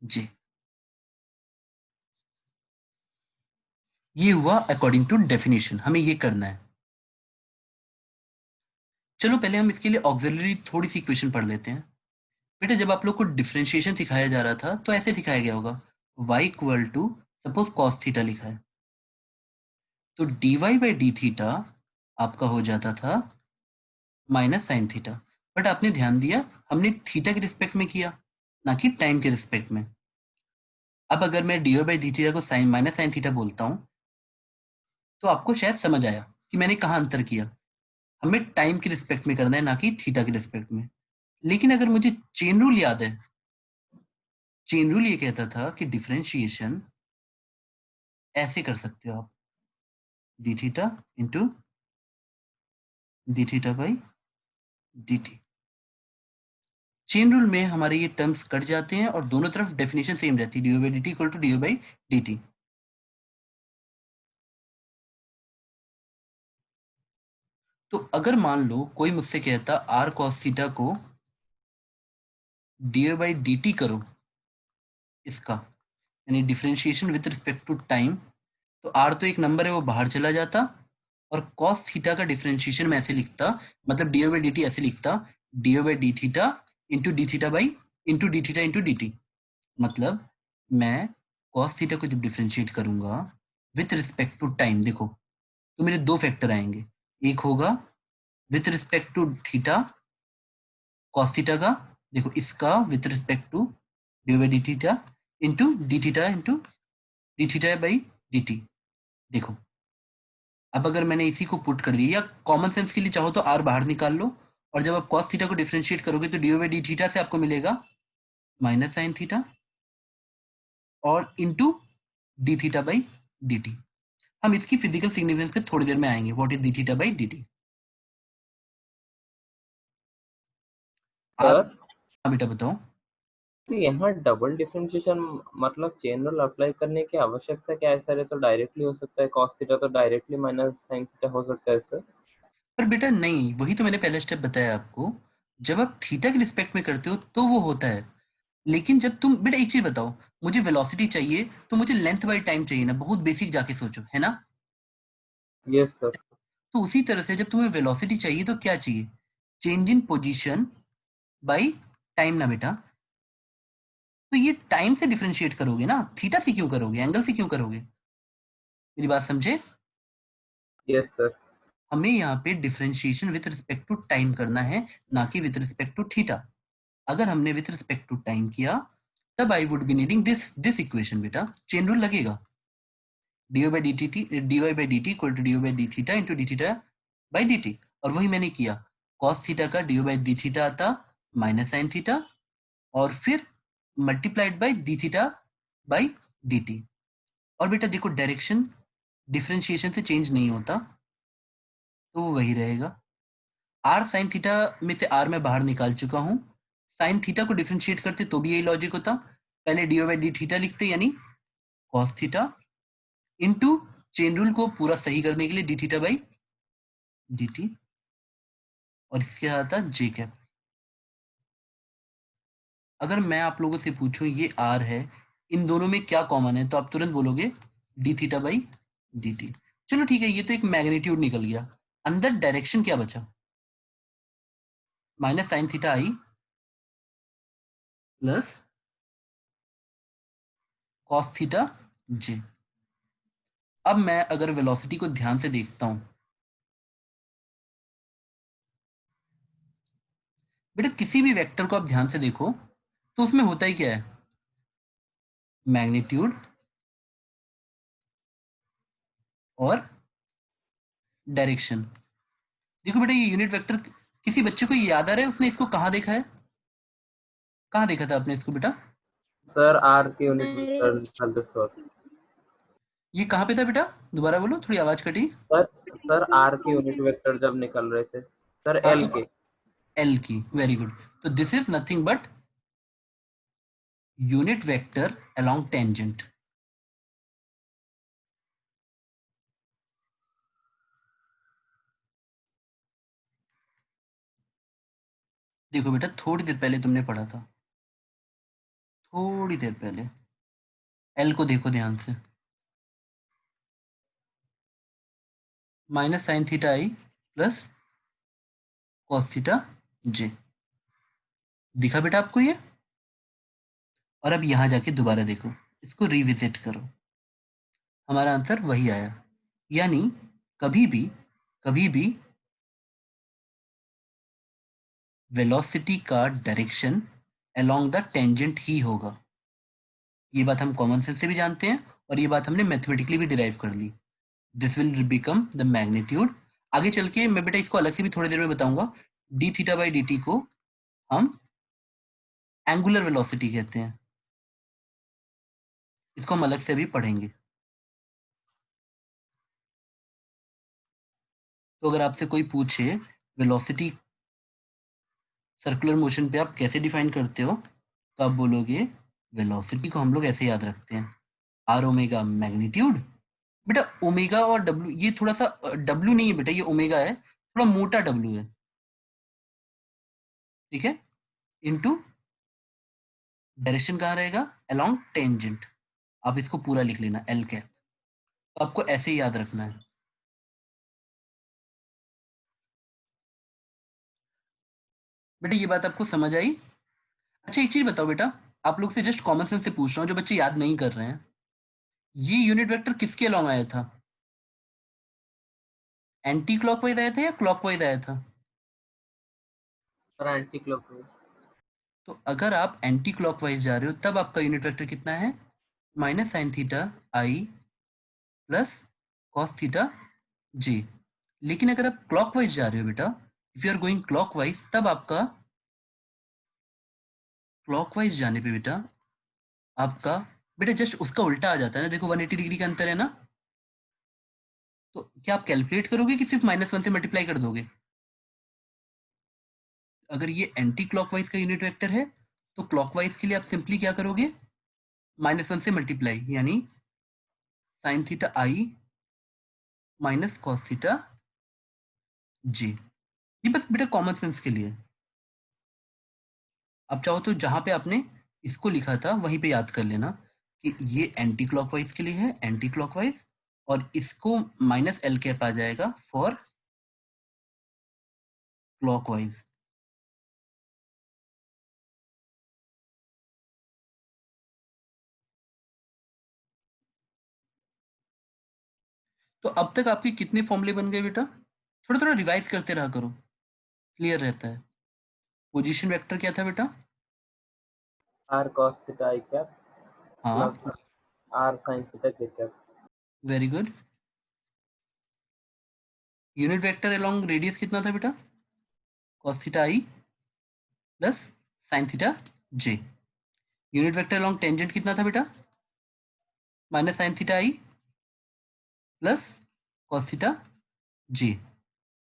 j. ये हुआ अकॉर्डिंग टू डेफिनेशन, हमें ये करना है। चलो पहले हम इसके लिए ऑक्सिलरी थोड़ी सी इक्वेशन पढ़ लेते हैं। बेटा जब आप लोग को डिफरेंशिएशन सिखाया जा रहा था तो ऐसे सिखाया गया होगा, y equal to suppose cos theta लिखा है, तो dy बाई डी थीटा आपका हो जाता था माइनस साइन थीटा। बट आपने ध्यान दिया हमने थीटा के रिस्पेक्ट में किया, ना कि टाइम के रिस्पेक्ट में। अब अगर मैं dy बाई डी थीटा को साइन माइनस साइन थीटा बोलता हूँ तो आपको शायद समझ आया कि मैंने कहाँ अंतर किया। हमें टाइम के रिस्पेक्ट में करना है, ना कि थीटा के रिस्पेक्ट में। लेकिन अगर मुझे चेन रूल याद है, चेन रूल ये कहता था कि डिफरेंशिएशन ऐसे कर सकते हो आप, D theta into d theta by D T. Chain rule में हमारे ये टर्म्स कट जाते हैं और दोनों तरफ डेफिनेशन सेम रहती है, d by D t equal to d by D t. तो अगर मान लो कोई मुझसे कहता आर कॉस थीटा को डी बाई डी टी करो इसका, यानी differentiation with respect to time, तो आर तो एक नंबर है वो बाहर चला जाता, और कॉस थीटा का डिफरेंशिएशन में ऐसे लिखता, मतलब डी बाई डी टी ऐसे लिखता, D by d theta into d theta by into d theta into D T. मतलब मैं कॉस थीटा को जब डिफरेंशिएट करूंगा विथ रिस्पेक्ट टू टाइम, देखो तो मेरे दो फैक्टर आएंगे, एक होगा with respect to theta cos theta का, देखो इसका with respect to d by d theta into d theta by D t. देखो अब अगर मैंने इसी को पुट कर दिया, या कॉमन सेंस के लिए चाहो तो आर बाहर निकाल लो, और जब आप कॉस थीटा को डिफरेंशिएट करोगे तो डी बाई डी थीटा से आपको मिलेगा माइनस साइन थीटा और into d theta by D T. हम इसकी फिजिकल सिग्निफिकेंस पे थोड़ी देर में आएंगे, what is D theta by D T. आप सर हाँ बेटा बताओ। तो यहाँ डबल डिफरेंशिएशन मतलब चेन रूल अप्लाई करने की आवश्यकता क्या है सर? ये तो डायरेक्टली हो सकता है, cos थीटा तो डायरेक्टली माइनस sin थीटा हो सकता है सर। पर बेटा नहीं, वही तो मैंने पहला स्टेप बताया आपको, जब आप थीटा के रिस्पेक्ट में करते हो तो वो होता है। लेकिन जब तुम बेटा एक चीज बताओ, मुझे वेलोसिटी चाहिए तो मुझे लेंथ बाई टाइम चाहिए ना, बहुत बेसिक जाके सोचो, है ना। Yes sir. तो उसी तरह से जब तुम्हें वेलोसिटी चाहिए तो क्या चाहिए, change in position by time ना बेटा। तो ये टाइम से डिफरेंशिएट करोगे ना, थीटा से क्यों करोगे, एंगल से क्यों करोगे, मेरी बात समझे। Yes sir. हमें यहाँ पे differentiation with respect to time करना है, ना कि विथ रिस्पेक्ट टू थीटा। अगर हमने विथ रिस्पेक्ट टू टाइम किया तब I would be needing this equation बेटा, चेन रूल लगेगा, d by D t d y by D t equal to d by d theta into d theta by D t. और वही मैंने किया, cos theta का d by d theta आता minus sine theta, और फिर multiplied by d theta by D t. और बेटा देखो डायरेक्शन डिफरेंशिएशन से चेंज नहीं होता, तो वो वही रहेगा। आर साइन थीटा में से आर मैं बाहर निकाल चुका हूँ, साइन थीटा को डिफरेंशिएट करते तो भी यही लॉजिक होता, पहले डी बाई डी थीटा लिखते यानी cos theta into chain rule को पूरा सही करने के लिए D theta by D t, और इसके साथ आता जे कैप। अगर मैं आप लोगों से पूछूं ये आर है, इन दोनों में क्या कॉमन है, तो आप तुरंत बोलोगे D theta by D T. चलो ठीक है, ये तो एक मैग्नीट्यूड निकल गया। अंदर डायरेक्शन क्या बचा, माइनस साइन थीटा आई प्लस कॉस थीटा जे। अब मैं अगर वेलोसिटी को ध्यान से देखता हूं, बेटा किसी भी वेक्टर को आप ध्यान से देखो तो उसमें होता ही क्या है, मैग्नीट्यूड और डायरेक्शन। देखो बेटा ये यूनिट वेक्टर, किसी बच्चे को याद आ रहा है उसने इसको कहाँ देखा है, कहाँ देखा था आपने इसको बेटा? सर आर के यूनिट वेक्टर निकाल दो सर। ये कहाँ पे था बेटा, दोबारा बोलो, थोड़ी आवाज कटी। सर सर आर के यूनिट वेक्टर जब निकल रहे थे सर, हाँ एल तो के। एल की, वेरी गुड। तो this is nothing but unit vector along tangent. देखो बेटा थोड़ी देर पहले तुमने पढ़ा था, थोड़ी देर पहले, एल को देखो ध्यान से, माइनस साइन थीटा आई प्लस कॉस थीटा जे। दिखा बेटा आपको ये? और अब यहां जाके दोबारा देखो, इसको रिविजिट करो, हमारा आंसर वही आया। यानी कभी भी, कभी भी वेलोसिटी का डायरेक्शन अलोंग द टेंजेंट ही होगा। ये बात हम कॉमन सेंस से भी जानते हैं और ये बात हमने मैथमेटिकली भी डिराइव कर ली। This will become the magnitude. आगे चल के मैं बेटा इसको अलग से भी थोड़ी देर में बताऊंगा। D theta by D T को हम एंगुलर वेलोसिटी कहते हैं, इसको हम अलग से भी पढ़ेंगे। तो अगर आपसे कोई पूछे वेलोसिटी सर्कुलर मोशन पे आप कैसे डिफाइन करते हो, तो आप बोलोगे वेलोसिटी को हम लोग ऐसे याद रखते हैं, आर ओमेगा मैग्नीट्यूड। बेटा ओमेगा और डब्ल्यू, ये थोड़ा सा डब्ल्यू नहीं है बेटा, ये ओमेगा है, थोड़ा मोटा डब्ल्यू है, ठीक है, इनटू डायरेक्शन कहाँ रहेगा, अलोंग टेंजेंट। आप इसको पूरा लिख लेना एल कैप, आपको ऐसे ही याद रखना है। बेटा ये बात आपको समझ आई? अच्छा एक चीज बताओ बेटा, आप लोग से जस्ट कॉमन सेंस से पूछ रहा हूँ, जो बच्चे याद नहीं कर रहे हैं, ये यूनिट वेक्टर किसके अलोंग आया था, एंटी क्लॉकवाइज आया था या क्लॉकवाइज आया था? Sir anti clockwise. तो अगर आप एंटी क्लॉकवाइज जा रहे हो तब आपका यूनिट वेक्टर कितना है, माइनस साइन थीटा आई प्लस कॉस थीटा जी। लेकिन अगर आप क्लॉकवाइज जा रहे हो बेटा, if you are going clockwise, तब आपका क्लॉकवाइज जाने पे बेटा आपका, बेटा जस्ट उसका उल्टा आ जाता है ना, देखो 180 डिग्री का अंतर है ना। तो क्या आप कैलकुलेट करोगे कि सिर्फ -1 से मल्टीप्लाई कर दोगे? अगर ये एंटी क्लॉकवाइज का यूनिट वेक्टर है तो क्लॉकवाइज के लिए आप सिंपली क्या करोगे, -1 से मल्टीप्लाई, यानी sign theta i minus cos theta जी। ये बस बेटा कॉमन सेंस के लिए, आप चाहो तो जहां पे आपने इसको लिखा था वहीं पे याद कर लेना कि ये एंटी क्लॉकवाइज के लिए है, एंटी क्लॉकवाइज, और इसको माइनस एल कैप आ जाएगा फॉर क्लॉकवाइज। तो अब तक आपके कितने फॉर्मूले बन गए बेटा? थोड़ा थोड़ा रिवाइज करते रहा करो, क्लियर रहता है। पोजीशन वेक्टर क्या था बेटा? R cos theta i cap हाँ, plus r sine theta j cap. Very good. Unit vector along radius कितना था बेटा? कॉस थीटा आई plus sine theta j. Unit vector along tangent कितना था बेटा? माइनस साइन थीटा आई प्लस कॉस थीटा जे।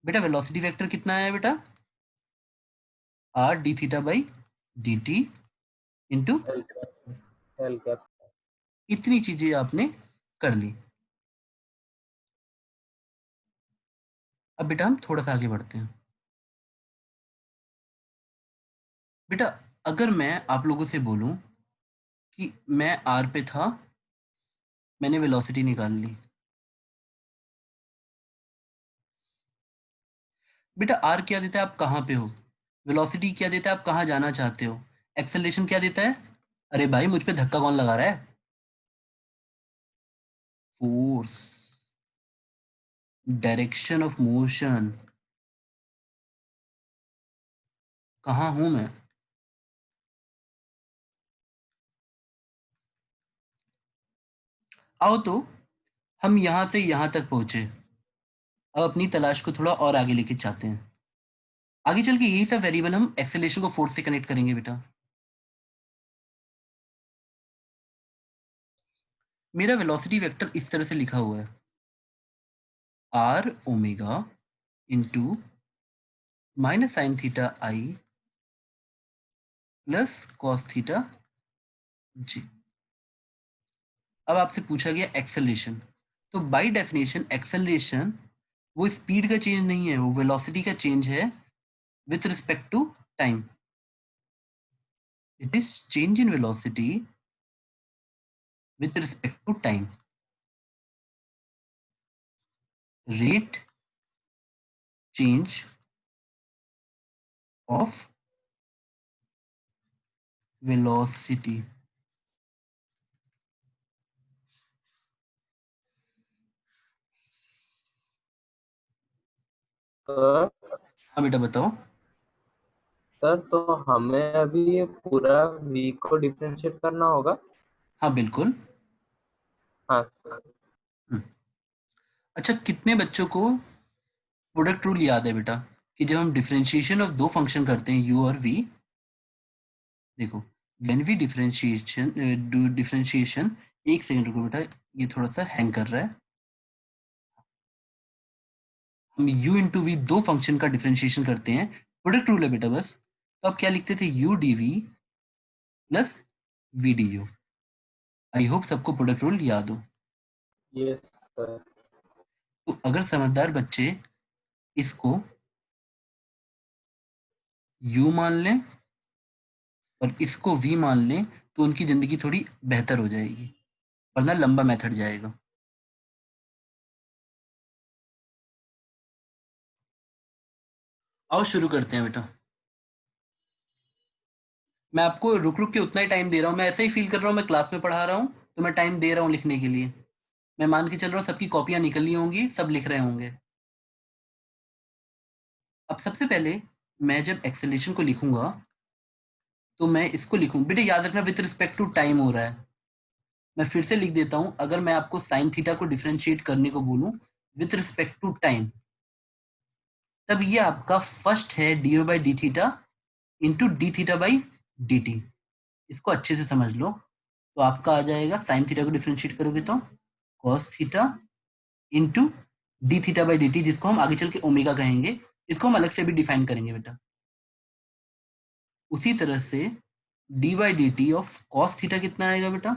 बेटा velocity vector कितना आया बेटा? Are d theta by D t into, l cap, l cap. इतनी चीजें आपने कर ली। अब बेटा हम थोड़ा सा आगे बढ़ते हैं। बेटा अगर मैं आप लोगों से बोलूं कि मैं r पे था, मैंने वेलोसिटी निकाल ली। बेटा r क्या देता है, आप कहाँ पे हो, वेलोसिटी क्या देता है, आप कहाँ जाना चाहते हो, एक्सेलरेशन क्या देता है, अरे भाई मुझ पे धक्का कौन लगा रहा है, फोर्स, डायरेक्शन ऑफ मोशन, कहाँ हूं मैं। आओ तो हम यहां से यहां तक पहुंचे, अब अपनी तलाश को थोड़ा और आगे लेके चाहते हैं। आगे चल के यही सब वेरिएबल हम एक्सेलरेशन को फोर्स से कनेक्ट करेंगे बेटा। मेरा वेलोसिटी वेक्टर इस तरह से लिखा हुआ है, r omega into minus sine theta आई प्लस कॉस थीटा जी। अब आपसे पूछा गया एक्सेलरेशन, तो बाय डेफिनेशन एक्सेलरेशन वो स्पीड का चेंज नहीं है, वो वेलोसिटी का चेंज है with respect to time. It is change in velocity with respect to time, rate change of velocity. Sir हाँ बेटा बताओ। सर तो हमें अभी ये पूरा v को डिफरेंशिएट करना होगा। हाँ बिल्कुल। हाँ सर। हम्म, अच्छा कितने बच्चों को प्रोडक्ट रूल याद है बेटा, कि जब हम डिफरेंशिएशन ऑफ दो फंक्शन करते हैं u और v, देखो when we differentiation do differentiation, एक सेकंड रुको बेटा, ये थोड़ा सा हैंग कर रहा है। हम u इंटू वी दो फंक्शन का डिफरेंशिएशन करते हैं, प्रोडक्ट रूल है बेटा बस। तो आप क्या लिखते थे, u dv plus v du। I hope सबको प्रोडक्ट रूल याद हो। Yes sir. तो अगर समझदार बच्चे इसको u मान लें और इसको v मान लें, तो उनकी जिंदगी थोड़ी बेहतर हो जाएगी, वरना लंबा मेथड जाएगा। आओ शुरू करते हैं बेटा। मैं आपको रुक रुक के उतना ही टाइम दे रहा हूँ, मैं ऐसे ही फील कर रहा हूँ मैं क्लास में पढ़ा रहा हूँ, तो मैं टाइम दे रहा हूँ लिखने के लिए। मैं मान के चल रहा हूँ सबकी कॉपियां निकली होंगी, सब लिख रहे होंगे। अब सबसे पहले मैं जब एक्सेलेरेशन को लिखूंगा, तो मैं इसको लिखूं, बेटा याद रखना विद रिस्पेक्ट टू टाइम हो रहा है। मैं फिर से लिख देता हूं, अगर मैं आपको साइन थीटा को डिफरेंशिएट करने को बोलूं विथ रिस्पेक्ट टू टाइम, तब ये आपका फर्स्ट है d by d theta into d theta by D T. इसको अच्छे से समझ लो। तो आपका आ जाएगा, साइन थीटा को डिफरेंशिएट करोगे तो cos theta into d theta by D T, जिसको हम आगे चल के ओमेगा कहेंगे, इसको हम अलग से भी डिफाइन करेंगे बेटा। उसी तरह से D by D t of cos theta कितना आएगा बेटा,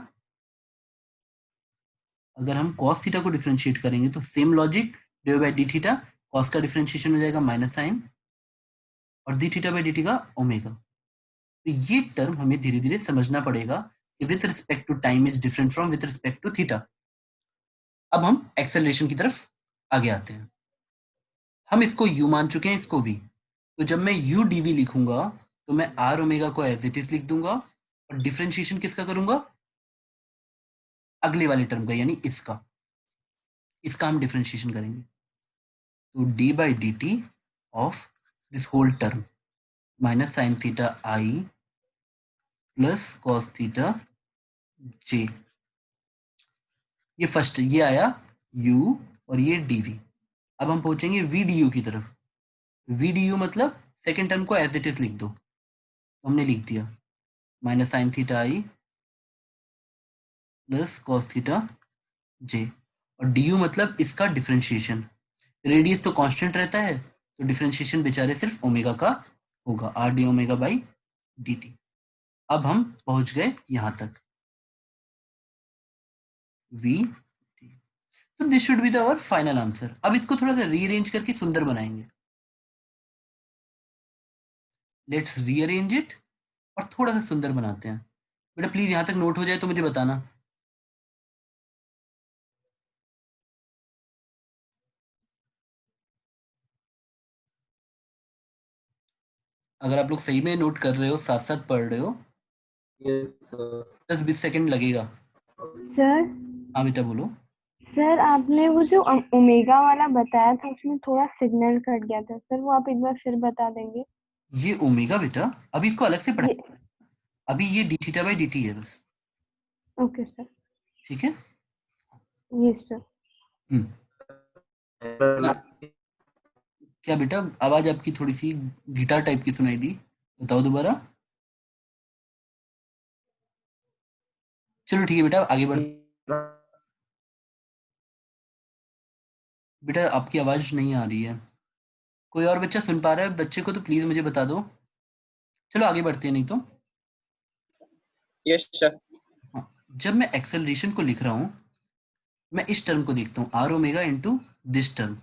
अगर हम कॉस थीटा को डिफरेंशिएट करेंगे तो same logic, d by d theta, cos का डिफरेंशिएशन हो जाएगा माइनस साइन, और d theta by D t का ओमेगा। तो ये टर्म हमें धीरे धीरे समझना पड़ेगा कि with respect to time is different from with respect to theta. अब हम एक्सेलरेशन की तरफ आगे आते हैं। हम इसको u मान चुके हैं, इसको v। तो जब मैं u dv लिखूंगा, तो मैं r ओमेगा को एज इट इज लिख दूंगा, और डिफरेंशिएशन किसका करूंगा, अगले वाले टर्म का, यानी इसका इसका हम डिफरेंशिएशन करेंगे। तो d by D t of this whole term minus sine theta I plus cos theta j. ये फर्स्ट, ये आया u और ये dv। अब हम पहुंचेंगे v du की तरफ। v du मतलब सेकेंड टर्म को एज इट इज लिख दो, तो हमने लिख दिया माइनस साइन थीटा आई प्लस कॉस थीटा जे। और डी मतलब इसका डिफरेंशिएशन, रेडियस तो कांस्टेंट रहता है, तो डिफरेंशिएशन बेचारे सिर्फ ओमेगा का होगा, R D omega by D T. अब हम पहुंच गए यहां तक, वी टी। तो this should be the our final answer. अब इसको थोड़ा सा रीअरेंज करके सुंदर बनाएंगे। लेट्स रीअरेंज इट और थोड़ा सा सुंदर बनाते हैं। बेटा प्लीज यहाँ तक नोट हो जाए तो मुझे बताना। अगर आप लोग सही में नोट कर रहे हो, साथ साथ पढ़ रहे हो, यस सर। 10-20 सेकंड लगेगा। सर हाँ बेटा बोलो। सर आपने वो जो ओमेगा वाला बताया था उसमें थोड़ा सिग्नल कट गया था सर, वो आप एक बार फिर बता देंगे? ये ओमेगा बेटा, अभी इसको अलग से पढ़ा, ये अभी ये d theta by D t है बस। Okay sir. ठीक है। Yes sir. हम्म। ना, क्या बेटा आवाज आपकी थोड़ी सी गिटार टाइप की सुनाई दी, बताओ दोबारा। चलो ठीक है बेटा, आगे बढ़। बेटा आपकी आवाज नहीं आ रही है। कोई और बच्चा सुन पा रहा है बच्चे को तो प्लीज मुझे बता दो। चलो आगे बढ़ते हैं नहीं तो। Yes sir. हाँ, जब मैं एक्सेलरेशन को लिख रहा हूं, मैं इस टर्म को देखता हूँ, R omega into this term.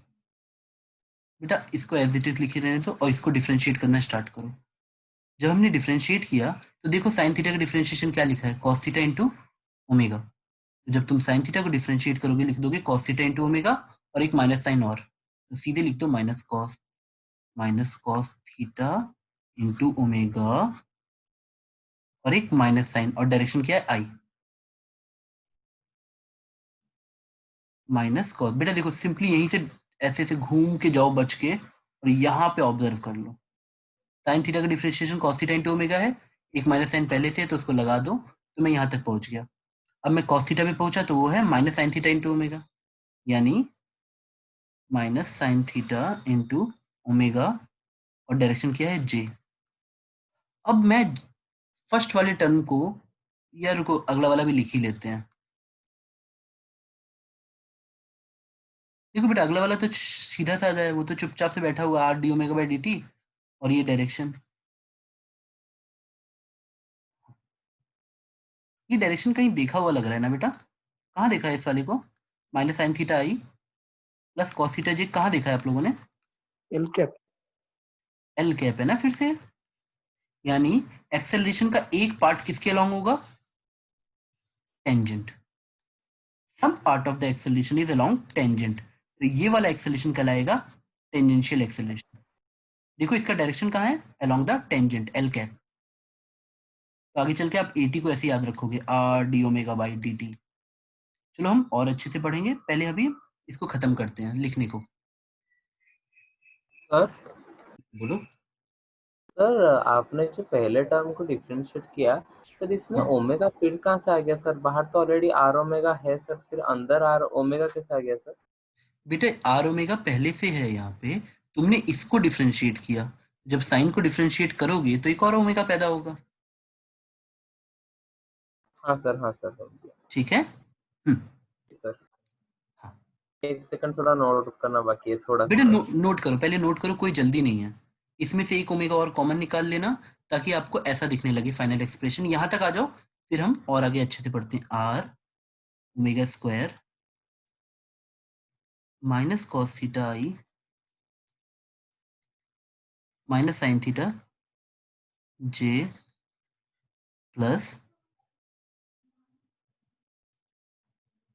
बेटा इसको एज इट इज लिखे रहने दो और इसको डिफरेंशिएट करना स्टार्ट करो। जब हमने डिफरेंशिएट किया तो देखो साइन थीटा का डिफरेंशिएशन क्या लिखा है, कॉस थीटा इंटू ओमेगा। तो जब तुम साइन थीटा को डिफरेंशिएट करोगे लिख दोगे कॉस थीटा इंटू ओमेगा और एक माइनस साइन और, तो सीधे लिख दो minus cos theta into omega और एक माइनस साइन, और डायरेक्शन क्या है आई, माइनस कॉस। बेटा देखो सिंपली यहीं से ऐसे ऐसे घूम के जाओ बच के, और यहाँ पे ऑब्जर्व कर लो। साइन थीटा का differentiation cos theta into omega है, एक माइनस साइन पहले से है तो उसको लगा दो, तो मैं यहाँ तक पहुंच गया। अब मैं कॉस थीटा पे पहुंचा तो वो है minus sine theta into omega, यानी minus sine theta into omega, और डायरेक्शन क्या है जे। अब मैं फर्स्ट वाले टर्म को, या रुको अगला वाला भी लिख ही लेते हैं। देखो बेटा अगला वाला तो सीधा साधा है, वो तो चुपचाप से बैठा हुआ R D omega by D t, और ये डायरेक्शन, ये डायरेक्शन कहीं देखा हुआ लग रहा है ना बेटा, कहाँ देखा है इस वाले को, माइनस साइन थीटा आई प्लस कॉस थीटा जे, कहाँ देखा है आप लोगों ने? L cap. एल कैप है ना फिर से, यानी एक्सेलरेशन का एक पार्ट किसके अलोंग होगा, tangent. Some part of the acceleration is along tangent, तो ये वाला एक्सेलरेशन कहलाएगा टेंजेंशियल एक्सेलरेशन। देखो इसका डायरेक्शन कहाँ है, along the tangent L cap. तो आगे चल के आप एटी को ऐसे याद रखोगे, R D omega by D T. चलो हम और अच्छे से पढ़ेंगे, पहले अभी इसको खत्म करते हैं लिखने को। सर बोलो। सर आपने जो पहले टर्म को डिफरेंशिएट किया सर, इसमें हाँ ओमेगा फिर कहाँ से आ गया सर? बाहर तो ऑलरेडी आर ओमेगा है सर, फिर अंदर आर ओमेगा कैसे आ गया सर? बेटे आर ओमेगा पहले से है यहाँ पे, तुमने इसको डिफरेंशिएट किया, जब साइन को डिफरेंशिएट करोगे तो एक और ओमेगा पैदा होगा। हाँ सर, हाँ सर, हो गया ठीक है। हम्म। सर। हाँ एक सेकंड, थोड़ा नोट करना बाकी है थोड़ा बेटा सा। नोट करो, पहले नोट करो, कोई जल्दी नहीं है। इसमें से एक ओमेगा और कॉमन निकाल लेना, ताकि आपको ऐसा दिखने लगे फाइनल एक्सप्रेशन। यहाँ तक आ जाओ, फिर हम और आगे अच्छे से पढ़ते हैं। R omega square minus cos theta i minus sine theta j plus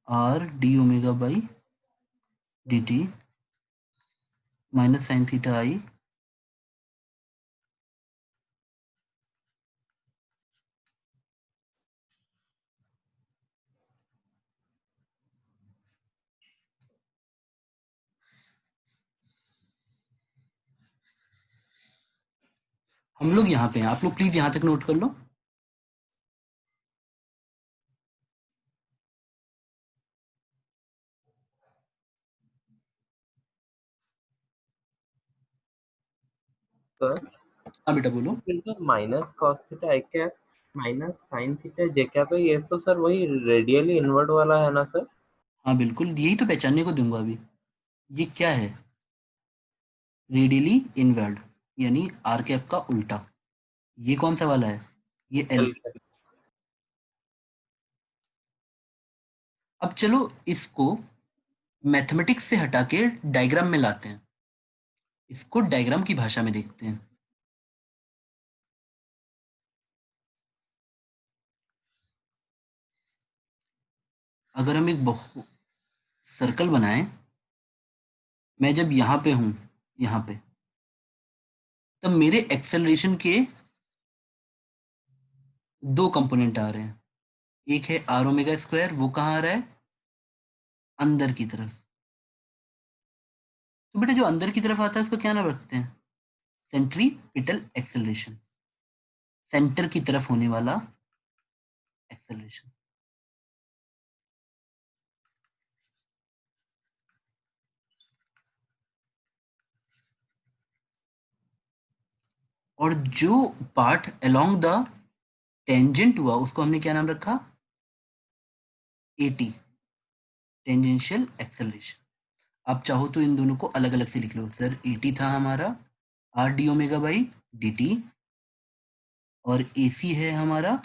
r D omega by D t minus sine theta i हम लोग यहाँ पे हैं, आप लोग प्लीज यहाँ तक नोट कर लो। सर हाँ बेटा बोलो। फिर तो minus cos theta i cap minus sine theta j cap है, ये तो सर वही रेडियली इनवर्ड वाला है ना सर? हाँ बिल्कुल, यही तो पहचानने को दूंगा अभी। ये क्या है, रेडियली इनवर्ड, यानी आर कैप का उल्टा। ये कौन सा वाला है, ये एल। L cap. अब चलो इसको मैथमेटिक्स से हटा के डायग्राम में लाते हैं, इसको डायग्राम की भाषा में देखते हैं। अगर हम एक सर्कल बनाएं, मैं जब यहाँ पे हूं, यहाँ पे, तब मेरे एक्सेलरेशन के दो कंपोनेंट आ रहे हैं। एक है आर ओमेगा स्क्वायर, वो कहाँ आ रहा है, अंदर की तरफ। तो बेटा जो अंदर की तरफ आता है उसको क्या नाम रखते हैं, सेंट्रीपिटल एक्सेलरेशन, सेंटर की तरफ होने वाला एक्सेलरेशन। और जो पार्ट अलोंग द टेंजेंट हुआ उसको हमने क्या नाम रखा, एटी, टेंजेंशियल एक्सेलरेशन। आप चाहो तो इन दोनों को अलग अलग से लिख लो। सर एटी था हमारा R D omega by D t, और एसी है हमारा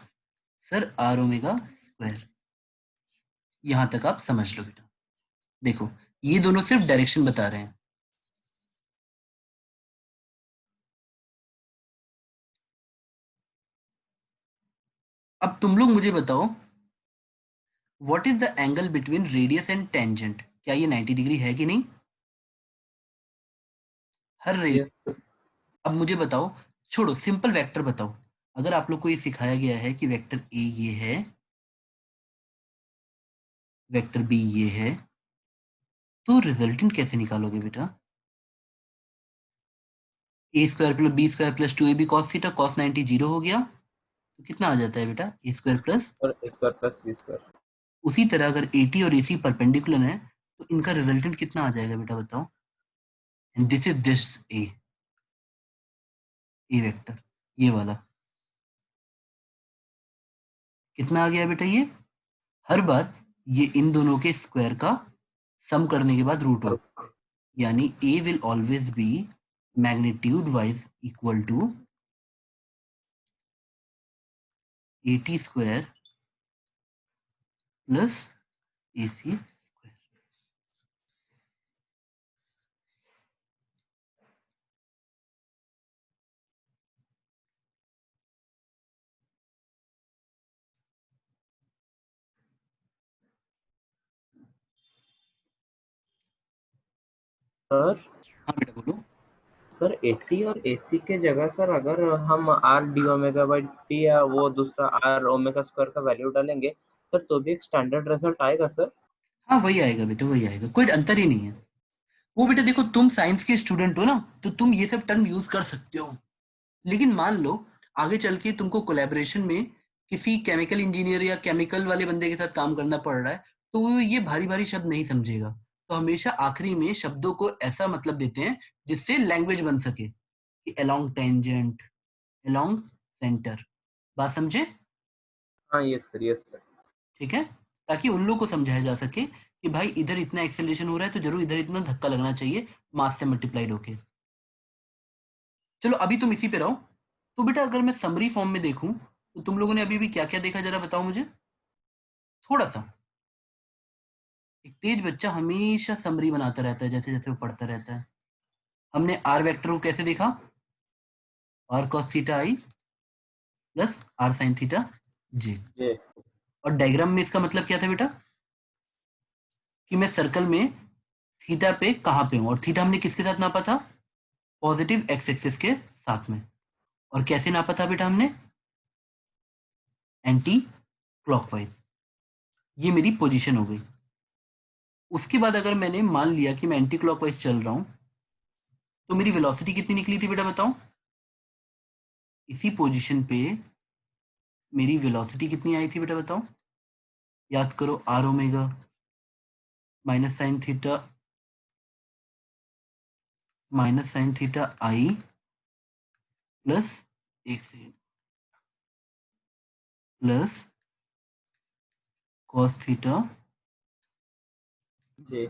सर आर ओमेगा स्क्वायर। यहां तक आप समझ लो बेटा। देखो ये दोनों सिर्फ डायरेक्शन बता रहे हैं। अब तुम लोग मुझे बताओ, what is the angle between radius and tangent, क्या ये 90 डिग्री है कि नहीं, हर यस रेडियस। अब मुझे बताओ, छोड़ो सिंपल वेक्टर बताओ, अगर आप लोग को ये सिखाया गया है कि वेक्टर ए ये है, वेक्टर बी ये है, तो रिजल्टेंट कैसे निकालोगे बेटा, a square plus b square plus two a b cos theta, cos 90 zero हो गया, तो कितना आ जाता है बेटा, ए स्क्वायर प्लस। और ए स्क्वायर प्लस बी स्क्वायर। उसी तरह अगर एटी और एसी परपेंडिकुलर है तो इनका रिजल्टेंट कितना आ जाएगा बेटा बताओ, and this is this A vector, ये वाला कितना आ गया बेटा, ये हर बार ये इन दोनों के स्क्वायर का सम करने के बाद रूट और होगा, यानी a will always be magnitude wise equal to a t square plus a c square. Sir हाँ बेटा बोलो। सर 80 और 80 के जगह सर अगर हम R D omega by T या वो दूसरा आर ओमेगा स्क्वायर का वैल्यू डालेंगे सर तो भी एक स्टैंडर्ड रिजल्ट आएगा सर। हाँ वही आएगा बेटा, वही आएगा, कोई अंतर ही नहीं है। वो बेटा देखो तुम साइंस के स्टूडेंट हो ना, तो तुम ये सब टर्म यूज कर सकते हो, लेकिन मान लो आगे चल के तुमको कोलैबोरेशन में किसी केमिकल इंजीनियर या केमिकल वाले बंदे के साथ काम करना पड़ रहा है, तो वो ये भारी भारी शब्द नहीं समझेगा, तो हमेशा आखिरी में शब्दों को ऐसा मतलब देते हैं जिससे लैंग्वेज बन सके, कि अलोंग टेंजेंट, अलोंग सेंटर। बात समझे, हाँ यस सर। ठीक है, ताकि उन लोग को समझाया जा सके कि भाई इधर इतना एक्सेलरेशन हो रहा है तो जरूर इधर इतना धक्का लगना चाहिए, मास से मल्टीप्लाइड होके। चलो अभी तुम इसी पे रहो। तो बेटा अगर मैं समरी फॉर्म में देखूं तो तुम लोगों ने अभी भी क्या क्या देखा, जरा बताओ मुझे थोड़ा सा। एक तेज बच्चा हमेशा समरी बनाता रहता है जैसे जैसे वो पढ़ता रहता है। हमने आर वेक्टर को कैसे देखा, आर कॉस थीटा आई plus r sine theta j. जी और डायग्राम में इसका मतलब क्या था बेटा, कि मैं सर्कल में थीटा पे कहाँ पे हूँ, और थीटा हमने किसके साथ नापा था, पॉजिटिव एक्स एक्सिस के साथ में। और कैसे नापा था बेटा हमने, एंटी क्लॉकवाइज। ये मेरी पोजीशन हो गई। उसके बाद अगर मैंने मान लिया कि मैं एंटी क्लॉकवाइज चल रहा हूं, तो मेरी वेलोसिटी कितनी निकली थी बेटा बताओ, इसी पोजीशन पे मेरी वेलोसिटी कितनी आई थी बेटा बताओ, याद करो, R omega minus sine theta आई प्लस एक second plus cos theta. J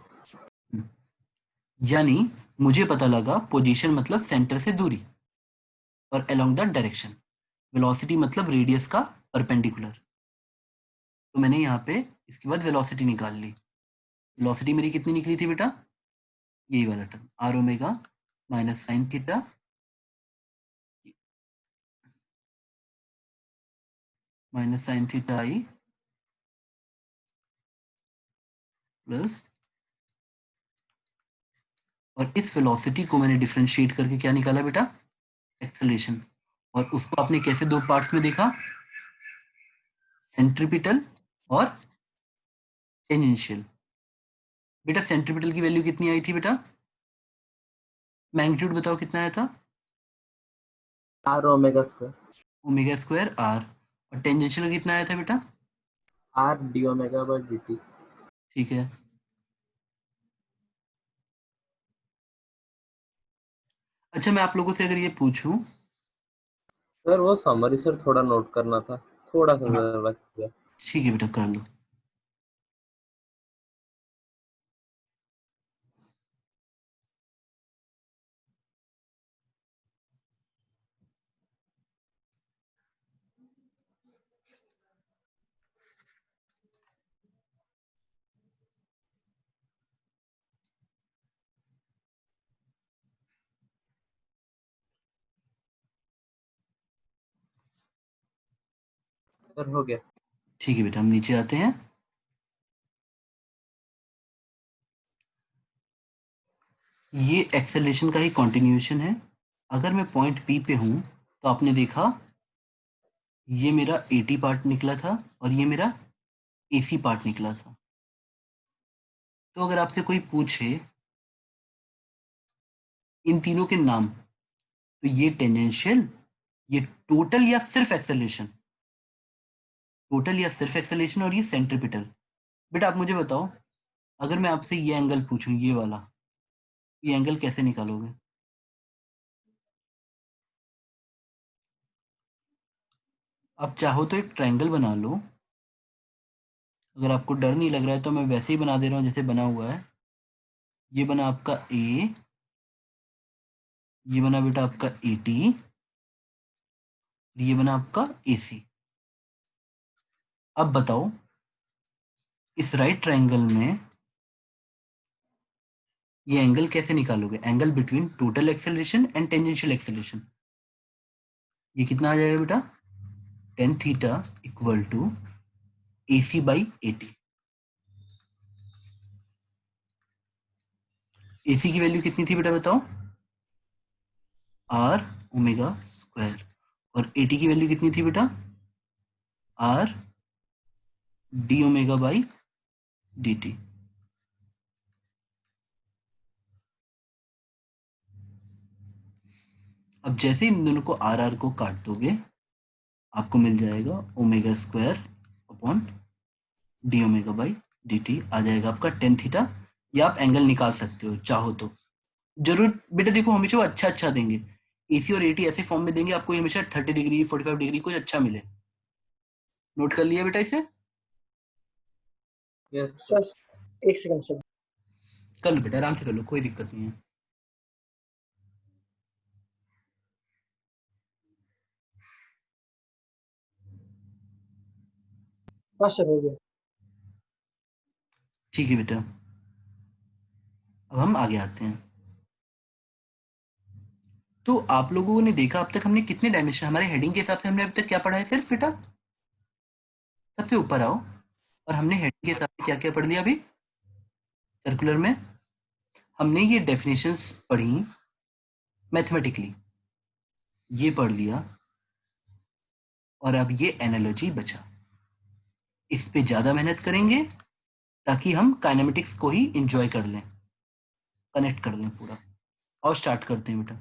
यानी मुझे पता लगा पोजीशन मतलब सेंटर से दूरी, और अलोंग द डायरेक्शन, वेलोसिटी मतलब रेडियस का परपेंडिकुलर। तो मैंने यहाँ पे इसके बाद वेलोसिटी निकाल ली। वेलोसिटी मेरी कितनी निकली थी बेटा, यही वाला term R omega minus sine theta minus sine theta आई प्लस, और इस वेलोसिटी को मैंने डिफरेंशिएट करके क्या निकाला बेटा, एक्सेलरेशन। और उसको आपने कैसे दो पार्ट्स में देखा, सेंट्रीपिटल और टेंजेंशियल। बेटा सेंट्रीपिटल की वैल्यू कितनी आई थी बेटा, मैग्नीट्यूड बताओ कितना आया था, R omega square, omega square R. और टेंजेंशियल का कितना आया था बेटा, R D omega by D T. ठीक है। अच्छा मैं आप लोगों से अगर ये पूछूं, सर वो समरी सर थोड़ा नोट करना था, थोड़ा सा हाँ जरा रखिए। ठीक है बेटा कर लो। सर हो गया। ठीक है बेटा हम नीचे आते हैं। ये एक्सेलरेशन का ही कंटिन्यूएशन है। अगर मैं पॉइंट पी पे हूं तो आपने देखा ये मेरा एटी पार्ट निकला था और ये मेरा एसी पार्ट निकला था। तो अगर आपसे कोई पूछे इन तीनों के नाम, तो ये टेंजेंशियल, ये टोटल या सिर्फ एक्सेलरेशन, टोटल या सिर्फ एक्सेलरेशन, और ये सेंट्रीपिटल। बेटा आप मुझे बताओ, अगर मैं आपसे ये एंगल पूछूं, ये वाला, ये एंगल कैसे निकालोगे? आप चाहो तो एक ट्रायंगल बना लो। अगर आपको डर नहीं लग रहा है तो मैं वैसे ही बना दे रहा हूँ जैसे बना हुआ है। ये बना आपका ए, ये बना बेटा आपका एटी, ये बना आपका एसी। अब बताओ इस राइट ट्रायंगल में ये एंगल कैसे निकालोगे, angle between total acceleration and tangential acceleration. ये कितना आ जाएगा बेटा, tan theta equal to AC by AT. AC की वैल्यू कितनी थी बेटा बताओ, आर ओमेगा स्क्वायर। और एटी की वैल्यू कितनी थी बेटा, R D omega by D T. अब जैसे इन दोनों को आर आर को काट दोगे, आपको मिल जाएगा omega square upon d omega by D t. आ जाएगा आपका टेन थीटा। या आप एंगल निकाल सकते हो चाहो तो। जरूर बेटा देखो हमेशा वो अच्छा अच्छा देंगे, एसी और एटी ऐसे फॉर्म में देंगे आपको हमेशा 30 डिग्री 45 डिग्री कुछ अच्छा मिले। नोट कर लिया बेटा इसे, यस सर। सर एक सेकंड सर। कर लो बेटा आराम से कर लो, कोई दिक्कत नहीं है। हाँ सर हो गया। ठीक है बेटा, अब हम आगे आते हैं। तो आप लोगों ने देखा अब तक हमने कितने डायमेंशन, हमारे हेडिंग के हिसाब से हमने अब तक क्या पढ़ा है सिर्फ बेटा, सबसे ऊपर आओ। और हमने हेडिंग के हिसाब से क्या क्या पढ़ लिया अभी, सर्कुलर में हमने ये डेफिनेशंस पढ़ी, मैथमेटिकली ये पढ़ लिया, और अब ये एनालॉजी बचा। इस पे ज्यादा मेहनत करेंगे ताकि हम काइनेमेटिक्स को ही इंजॉय कर लें, कनेक्ट कर लें पूरा। और स्टार्ट करते हैं बेटा।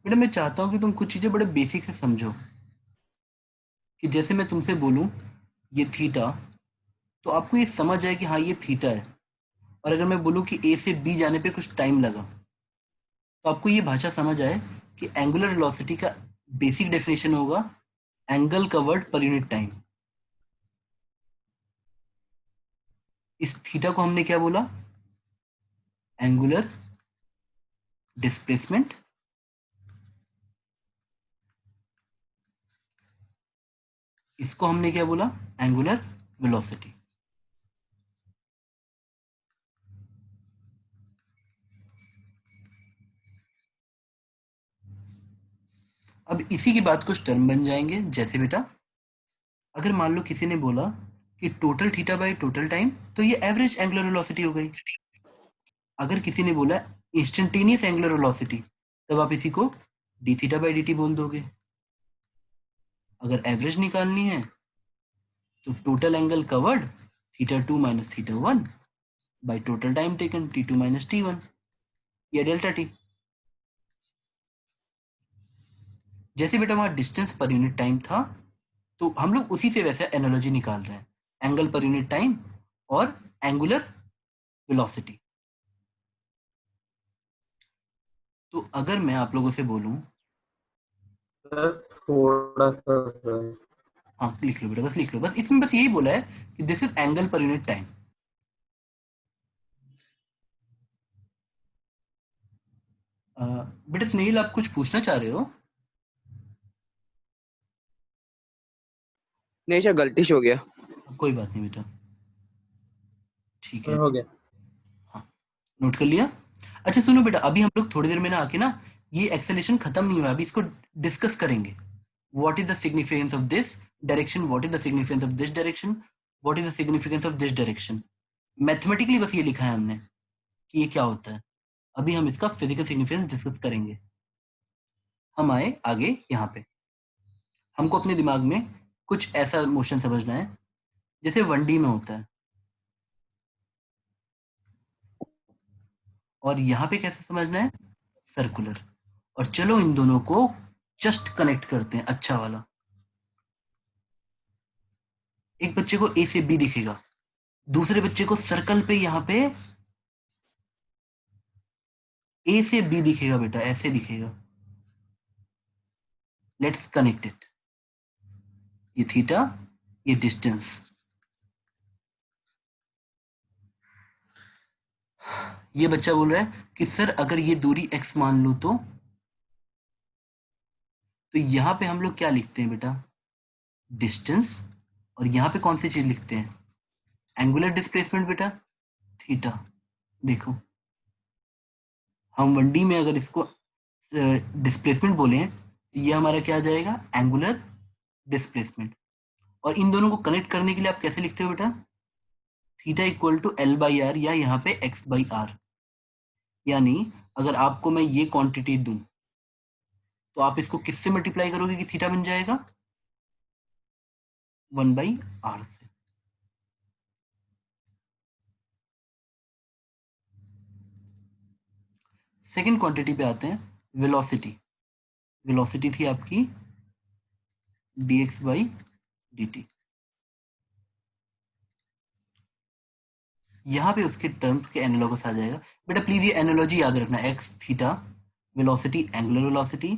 बेटा मैं चाहता हूं कि तुम कुछ चीजें बड़े बेसिक से समझो, कि जैसे मैं तुमसे बोलूं ये थीटा, तो आपको ये समझ आए कि हाँ ये थीटा है। और अगर मैं बोलूं कि ए से बी जाने पे कुछ टाइम लगा, तो आपको ये भाषा समझ आए कि एंगुलर वेलोसिटी का बेसिक डेफिनेशन होगा angle covered per unit time. इस थीटा को हमने क्या बोला, एंगुलर डिस्प्लेसमेंट इसको हमने क्या बोला, एंगुलर वेलोसिटी। अब इसी के बाद कुछ टर्म बन जाएंगे, जैसे बेटा अगर मान लो किसी ने बोला कि total theta by total time, तो ये एवरेज एंगुलर वेलोसिटी हो गई। अगर किसी ने बोला इंस्टेंटेनियस एंगुलर वेलोसिटी, तब आप इसी को D theta by D T बोल दोगे। अगर एवरेज निकालनी है तो total angle covered theta 2 minus theta 1 by total time taken T2 minus T1 या डेल्टा टी। जैसे बेटा वहां डिस्टेंस पर यूनिट टाइम था, तो हम लोग उसी से वैसे एनालॉजी निकाल रहे हैं, एंगल पर यूनिट टाइम और एंगुलर वेलोसिटी। तो अगर मैं आप लोगों से बोलूं, सर थोड़ा सा सर, हाँ लिख लो बेटा, बस लिख लो, बस इसमें बस यही बोला है कि this is angle per unit time. बेटा स्नेहिल आप कुछ पूछना चाह रहे हो? नहीं सर, गलती से हो गया। कोई बात नहीं बेटा, ठीक है, हो गया। हाँ नोट कर लिया। अच्छा सुनो बेटा, अभी हम लोग थोड़ी देर में ना आके ना ये एक्सेलेरेशन खत्म नहीं हुआ, अभी इसको डिस्कस करेंगे। What is the significance of this direction, what is the significance of this direction, what is the significance of this direction. Mathematically बस ये लिखा है हमने कि ये क्या होता है। अभी हम इसका फिजिकल सिग्निफिकेंस डिस्कस करेंगे। हम आए आगे, यहाँ पे हमको अपने दिमाग में कुछ ऐसा मोशन समझना है जैसे 1D में होता है, और यहाँ पे कैसे समझना है, सर्कुलर। और चलो इन दोनों को जस्ट कनेक्ट करते हैं, अच्छा वाला। एक बच्चे को ए से बी दिखेगा, दूसरे बच्चे को सर्कल पे यहाँ पे ए से बी दिखेगा बेटा, ऐसे दिखेगा। लेट्स कनेक्ट इट, ये थीटा, ये डिस्टेंस। ये बच्चा बोल रहा है कि सर अगर ये दूरी x मान लूं तो यहां पे हम लोग क्या लिखते हैं बेटा, डिस्टेंस। और यहां पे कौन सी चीज लिखते हैं, एंगुलर डिस्प्लेसमेंट बेटा, थीटा। देखो हम 1D में अगर इसको डिस्प्लेसमेंट बोले तो ये हमारा क्या आ जाएगा, एंगुलर डिस्प्लेसमेंट। और इन दोनों को कनेक्ट करने के लिए आप कैसे लिखते हो बेटा, theta equal to L by R, या यहाँ पे एक्स बाई आर। यानी अगर आपको मैं ये क्वांटिटी दूं तो आप इसको किससे मल्टीप्लाई करोगे कि थीटा बन जाएगा, 1/r से। सेकेंड क्वांटिटी पे आते हैं, वेलोसिटी। वेलोसिटी थी आपकी dx/dt। यहाँ पे उसके टर्म्स के एनालॉगस आ जाएगा बेटा। प्लीज ये एनालॉजी याद रखना, x theta velocity angular velocity,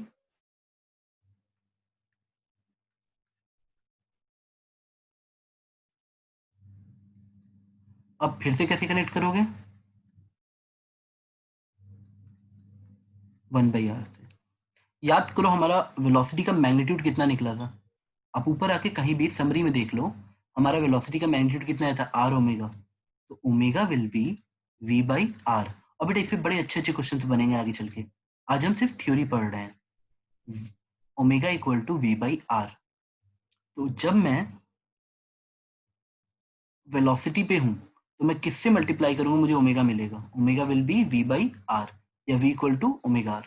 अब फिर से कैसे कनेक्ट करोगे, 1/r से। याद करो हमारा वेलोसिटी का मैग्नीट्यूड कितना निकला था, आप ऊपर आके कहीं भी समरी में देख लो, हमारा वेलोसिटी का मैग्नीट्यूड कितना आया था, आर ओमेगा। तो ओमेगा विल बी v/r। और बेटा इसमें बड़े अच्छे अच्छे क्वेश्चन बनेंगे आगे चल के, आज हम सिर्फ थ्योरी पढ़ रहे हैं। Omega equal to v/r। तो जब मैं वेलोसिटी पे हूं तो मैं किससे मल्टीप्लाई करूंगा, मुझे ओमेगा मिलेगा, ओमेगा विल बी v/r या v equal to omega r।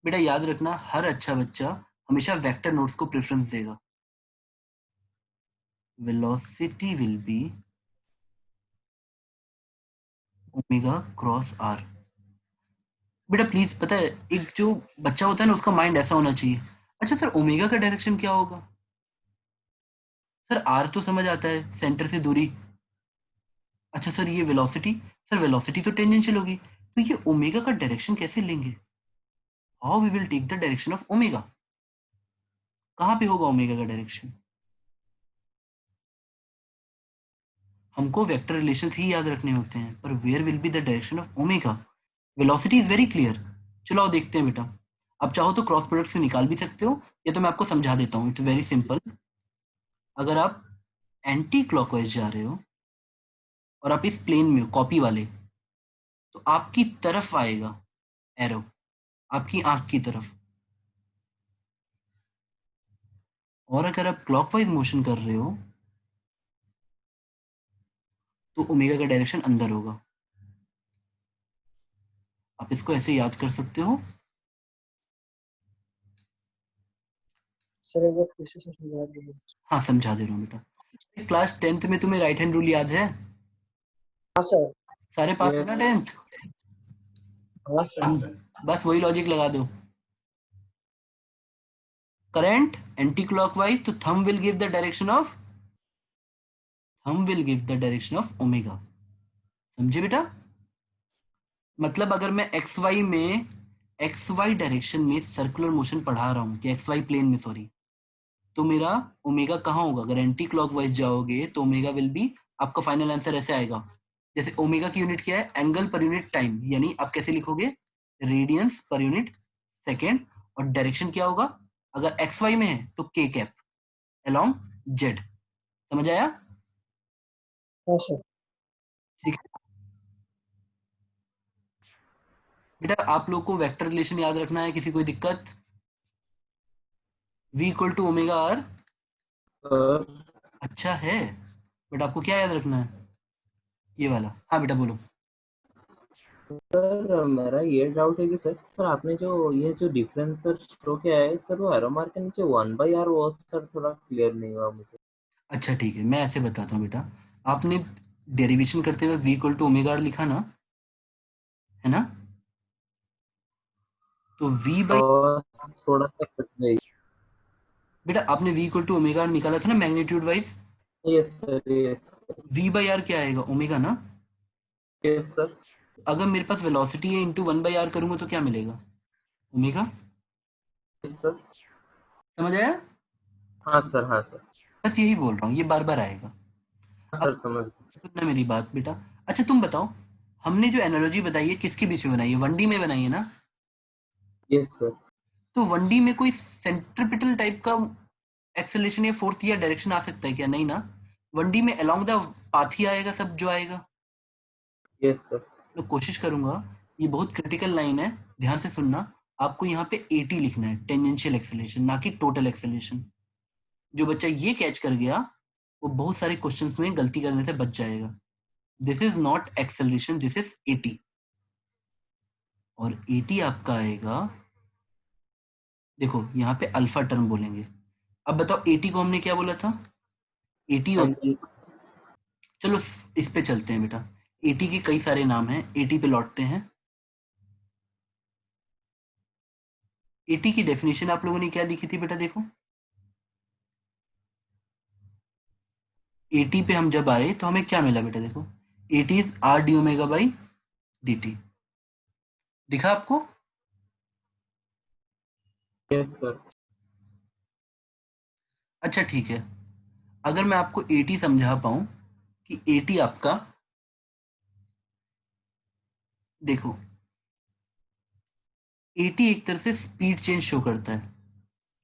बेटा याद रखना हर अच्छा बच्चा हमेशा वेक्टर नोट्स को प्रेफरेंस देगा। Velocity will be omega cross r। बेटा प्लीज, पता है एक जो बच्चा होता है ना उसका माइंड ऐसा होना चाहिए, अच्छा सर ओमेगा का डायरेक्शन क्या होगा, सर r तो समझ आता है सेंटर से दूरी, अच्छा सर ये वेलोसिटी, सर वेलोसिटी तो टेंजेंशियल होगी, तो ये ओमेगा का डायरेक्शन कैसे लेंगे, how we will take the direction of omega, कहाँ पे होगा ओमेगा का डायरेक्शन। हमको वेक्टर रिलेशन ही याद रखने होते हैं, पर where will be the direction of omega. Velocity is very clear, चलो आओ देखते हैं बेटा। आप चाहो तो क्रॉस प्रोडक्ट से निकाल भी सकते हो, या तो मैं आपको समझा देता हूँ, इट्स वेरी सिंपल। अगर आप एंटी क्लॉकवाइज जा रहे हो और आप इस प्लेन में हो, कॉपी वाले, तो आपकी तरफ आएगा एरो, आपकी आंख की तरफ। और अगर आप क्लॉकवाइज मोशन कर रहे हो तो ओमेगा का डायरेक्शन अंदर होगा। आप इसको ऐसे याद कर सकते हो। सर एक बार फिर से समझा दीजिए। हाँ, समझा दे रहा हूँ बेटा। क्लास 10th में तुम्हें राइट हैंड रूल याद है? हाँ सर। सारे पास है ना 10th? हाँ सर। बस वही लॉजिक लगा दो। करंट एंटी क्लॉकवाइज, तो thumb will give the direction of omega. समझे बेटा? मतलब अगर मैं एक्स वाई डायरेक्शन में सर्कुलर मोशन पढ़ा रहा हूँ, कि एक्स वाई प्लेन में, सॉरी, तो मेरा ओमेगा कहाँ होगा? अगर एंटी क्लॉकवाइज जाओगे तो ओमेगा विल बी, आपका फाइनल आंसर ऐसे आएगा। जैसे ओमेगा की यूनिट क्या है? एंगल पर यूनिट टाइम, यानी आप कैसे लिखोगे? Radiance per unit second. और डायरेक्शन क्या होगा? अगर एक्स वाई में है तो के कैप अलोंग जेड। समझ आया? हाँ सर। ठीक है बेटा, आप लोग को वेक्टर रिलेशन याद रखना है, किसी कोई दिक्कत? v equal to omega R. Sir अच्छा है, बट आपको क्या याद रखना है? ये वाला। हाँ बेटा बोलो। सर मेरा ये डाउट है कि सर आपने जो ये जो डिफरेंस सर शो किया है सर, वो एरो मार्क के नीचे 1/r, वो सर थोड़ा क्लियर नहीं हुआ मुझे। अच्छा ठीक है, मैं ऐसे बताता हूँ बेटा। आपने डेरिवेशन करते हुए v equal to omega R लिखा ना, है ना? तो v बाई, और थोड़ा सा कट गई। बेटा आपने v equal to omega R निकाला था ना magnitude wise. Yes sir, yes v by R क्या आएगा? ओमेगा ना। Yes sir. अगर मेरे पास वेलोसिटी है इंटू 1/r करूंगा तो क्या मिलेगा? ओमेगा। Yes sir. समझ आया? हाँ सर, हाँ सर। बस यही बोल रहा हूँ, ये बार बार आएगा। हाँ अब सर, समझ। सुनना मेरी बात बेटा। अच्छा तुम बताओ, हमने जो एनालॉजी बताई है किसके बीच में बनाई है? 1D में बनाई है ना? Yes sir. तो 1D में कोई सेंट्रिपिटल टाइप का एक्सेलरेशन या फोर्स या डायरेक्शन आ सकता है क्या? नहीं ना। 1D में अलोंग द पाथ ही आएगा सब जो आएगा। Yes sir. मैं कोशिश करूंगा, ये बहुत क्रिटिकल लाइन है, ध्यान से सुनना। आपको यहाँ पे AT लिखना है, टेंजेंशियल एक्सेलरेशन, ना कि टोटल एक्सेलरेशन। जो बच्चा ये कैच कर गया वो बहुत सारे क्वेश्चंस में गलती करने से बच जाएगा। This is not acceleration, this is AT। और AT आपका आएगा, देखो यहाँ पे अल्फा टर्म बोलेंगे। अब बताओ AT को हमने क्या बोला था? AT होता, एंगल। चलो इस पे चलते हैं बेटा। AT के कई सारे नाम हैं, AT पे लौटते हैं। AT की डेफिनेशन आप लोगों ने क्या लिखी थी बेटा? देखो AT पे हम जब आए तो हमें क्या मिला बेटा? देखो AT is R D omega by dt। दिखा आपको? Yes sir. अच्छा ठीक है, अगर मैं आपको AT समझा पाऊं कि AT आपका, देखो AT एक तरह से स्पीड चेंज शो करता है।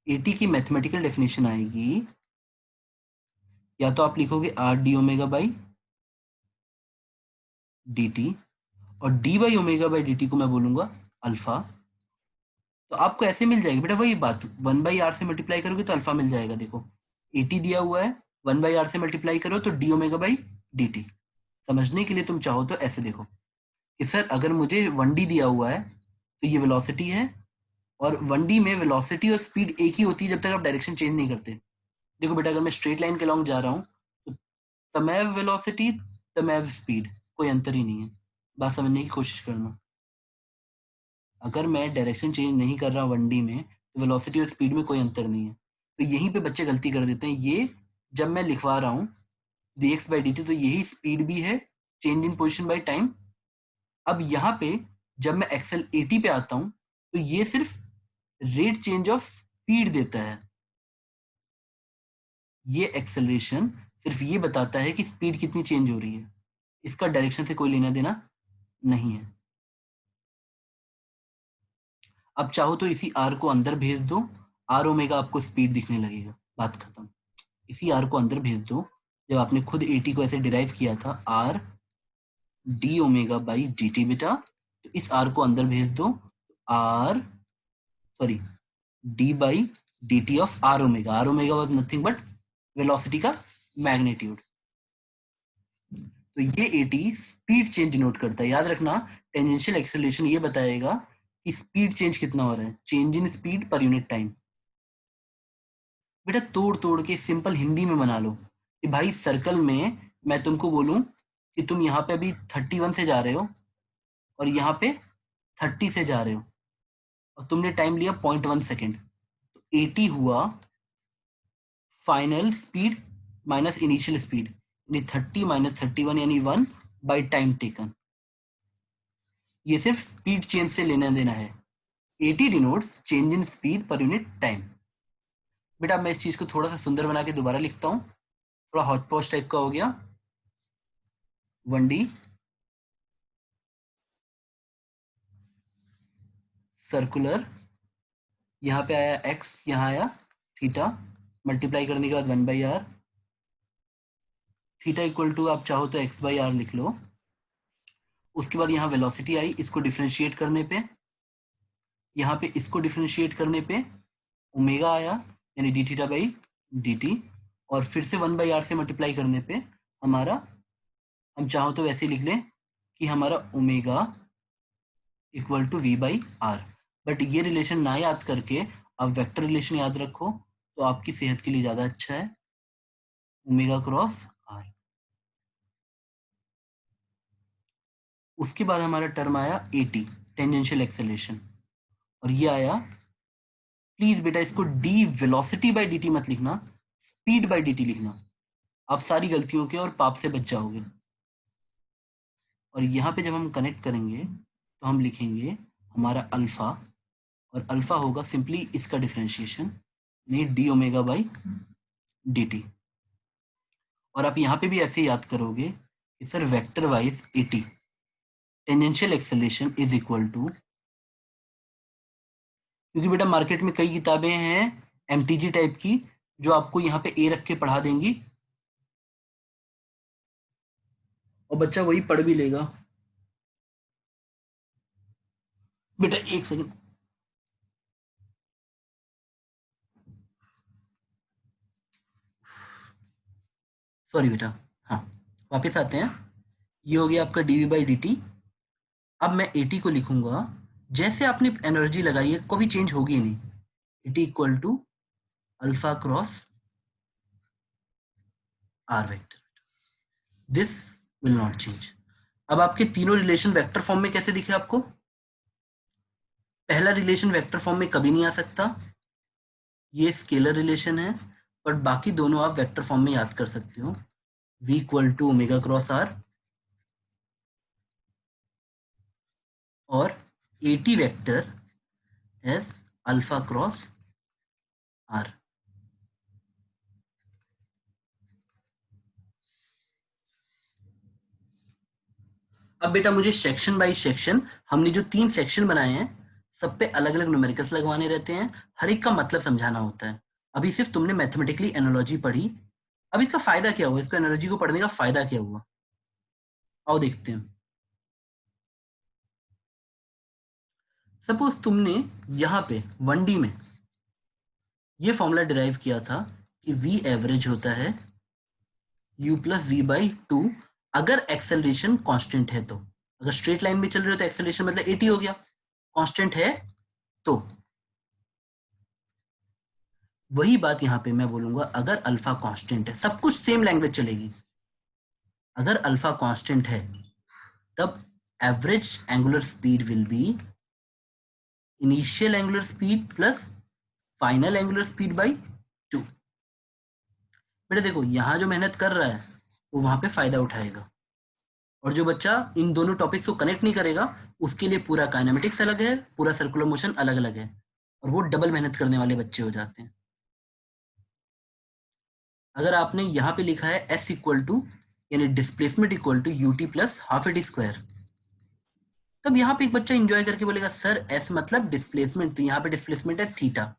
AT की मैथमेटिकल डेफिनेशन आएगी, या तो आप लिखोगे R D omega by dt, और d by omega by dt को मैं बोलूंगा अल्फा। तो आपको ऐसे मिल जाएगी बेटा वही बात, 1/r से मल्टीप्लाई करोगे तो अल्फा मिल जाएगा। देखो AT दिया हुआ है, 1/r से मल्टीप्लाई करो तो d ओमेगा बाई dt। समझने के लिए तुम चाहो तो ऐसे देखो कि सर अगर मुझे 1D दिया हुआ है तो ये वेलोसिटी है, और 1D में वेलोसिटी और स्पीड एक ही होती है जब तक आप डायरेक्शन चेंज नहीं करते। देखो बेटा, अगर मैं स्ट्रेट लाइन के लॉन्ग जा रहा हूँ तो तमेव वेलोसिटी तमेव स्पीड, कोई अंतर ही नहीं है। बात समझने की कोशिश करना। अगर मैं डायरेक्शन चेंज नहीं कर रहा 1D में तो वेलोसिटी और स्पीड में कोई अंतर नहीं है। तो यहीं पे बच्चे गलती कर देते हैं। ये जब मैं लिखवा रहा हूँ dx बाई dt, तो यही स्पीड भी है, change in position by time. अब यहाँ पे जब मैं एक्सेल AT पे आता हूँ तो ये सिर्फ रेट चेंज ऑफ स्पीड देता है। ये एक्सेलरेशन सिर्फ ये बताता है कि स्पीड कितनी चेंज हो रही है, इसका डायरेक्शन से कोई लेना देना नहीं है। अब चाहो तो इसी R को अंदर भेज दो, R ओमेगा आपको स्पीड दिखने लगेगा, बात खत्म। इसी r को अंदर भेज दो। जब आपने खुद at को ऐसे डिराइव किया था r d omega by dt बेटा, तो इस r को अंदर भेज दो, d by dt of r omega was nothing but velocity का मैग्नीट्यूड। तो ये at स्पीड चेंज डिनोट करता है। याद रखना, टेंजेंशियल एक्सेलरेशन ये बताएगा कि स्पीड चेंज कितना हो रहा है, change in speed per unit time. बेटा तोड़ तोड़ के सिंपल हिंदी में बना लो कि भाई सर्कल में मैं तुमको बोलूं कि तुम यहाँ पे अभी 31 से जा रहे हो और यहाँ पे 30 से जा रहे हो और तुमने टाइम लिया 0.1 सेकेंड, तो 80 हुआ final speed minus initial speed, यानी 30 माइनस 31 यानी 1 बाई टाइम टेकन। ये सिर्फ स्पीड चेंज से लेना देना है। 80 denotes change in speed per unit time. बेटा मैं इस चीज को थोड़ा सा सुंदर बना के दोबारा लिखता हूँ, थोड़ा हॉट पॉच टाइप का हो गया। 1D सर्कुलर, यहाँ पे आया x, यहाँ आया थीटा, मल्टीप्लाई करने के बाद 1/r, थीटा इक्वल टू आप चाहो तो x/r लिख लो। उसके बाद यहाँ वेलोसिटी आई, इसको डिफरेंशिएट करने पे, यहाँ पे इसको डिफरेंशिएट करने पे ओमेगा आया यानी डी थीटा बाई dt, और फिर से 1/r से मल्टीप्लाई करने पे हमारा, हम चाहो तो वैसे लिख लें कि हमारा omega equal to v/r। But ये रिलेशन ना याद करके आप वेक्टर रिलेशन याद रखो तो आपकी सेहत के लिए ज्यादा अच्छा है, ओमेगा क्रॉस r। उसके बाद हमारा टर्म आया at, टेंजेंशियल एक्सेलरेशन, और ये आया, प्लीज बेटा इसको d वेलोसिटी बाय dt मत लिखना, स्पीड बाय dt लिखना, आप सारी गलतियों के और पाप से बच जाओगे। और यहाँ पे जब हम कनेक्ट करेंगे तो हम लिखेंगे हमारा अल्फा, और अल्फा होगा सिंपली इसका डिफरेंशिएशन, यानी डी ओमेगा बाई dt। और आप यहाँ पे भी ऐसे याद करोगे कि sir vector wise at, tangential acceleration is equal to, क्योंकि बेटा मार्केट में कई किताबें हैं MTG टाइप की जो आपको यहाँ पे a रख के पढ़ा देंगी और बच्चा वही पढ़ भी लेगा। बेटा एक सेकंड, सॉरी बेटा, हाँ वापस आते हैं। ये हो गया आपका dv/dt। अब मैं at को लिखूंगा, जैसे आपने एनर्जी लगाई है कभी चेंज होगी नहीं, at equal to alpha cross r vector, this will not change. अब आपके तीनों रिलेशन वेक्टर फॉर्म में कैसे दिखे आपको? पहला रिलेशन वेक्टर फॉर्म में कभी नहीं आ सकता, ये स्केलर रिलेशन है, और बाकी दोनों आप वेक्टर फॉर्म में याद कर सकते हो, v equal to omega cross r, और at vector as alpha cross r। अब बेटा मुझे सेक्शन बाय सेक्शन, हमने जो 3 सेक्शन बनाए हैं सब पे अलग अलग न्यूमेरिकल्स लगवाने रहते हैं, हर एक का मतलब समझाना होता है। अभी सिर्फ तुमने मैथमेटिकली एनालॉजी पढ़ी, अब इसका फायदा क्या हुआ, इसको एनालॉजी को पढ़ने का फायदा क्या हुआ, आओ देखते हैं। सपोज तुमने यहाँ पे 1D में ये फॉर्मूला डिराइव किया था कि v एवरेज होता है u प्लस v/2 अगर एक्सेलरेशन कांस्टेंट है तो। अगर स्ट्रेट लाइन में चल रहे हो तो एक्सेलरेशन मतलब 80 हो गया, कांस्टेंट है तो। वही बात यहाँ पे मैं बोलूंगा, अगर अल्फा कांस्टेंट है, सब कुछ सेम लैंग्वेज चलेगी। अगर अल्फा कांस्टेंट है तब average angular speed will be initial angular speed plus final angular speed by 2। बेटा देखो यहाँ जो मेहनत कर रहा है वो वहां पे फायदा उठाएगा, और जो बच्चा इन दोनों टॉपिक्स को कनेक्ट नहीं करेगा उसके लिए पूरा काइनेमेटिक्स अलग है, पूरा सर्कुलर मोशन अलग अलग है, और वो डबल मेहनत करने वाले बच्चे हो जाते हैं। अगर आपने यहाँ पे लिखा है s इक्वल टू यानी displacement equal to ut plus half at square, तब यहाँ पे एक बच्चा एंजॉय करके बोलेगा सर s मतलब डिस्प्लेसमेंट, तो यहाँ पे डिस्प्लेसमेंट है थीटा।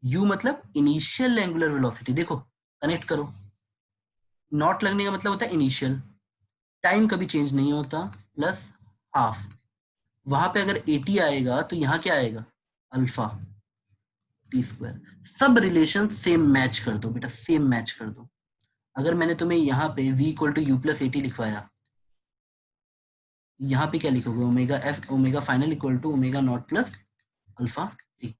u मतलब इनिशियल एंगुलर वेलोसिटी, देखो कनेक्ट करो, नॉट लगने का मतलब होता है इनिशियल, टाइम कभी चेंज नहीं होता, प्लस हाफ, वहां पे अगर 80 आएगा तो यहाँ क्या आएगा, अल्फा टी स्क्वायर। सब रिलेशन सेम मैच कर दो बेटा, सेम मैच कर दो। अगर मैंने तुम्हें यहाँ पे v equal to U plus 80 लिखवाया, यहाँ पे क्या लिखोगे, omega F omega final equal to omega naught plus alpha T.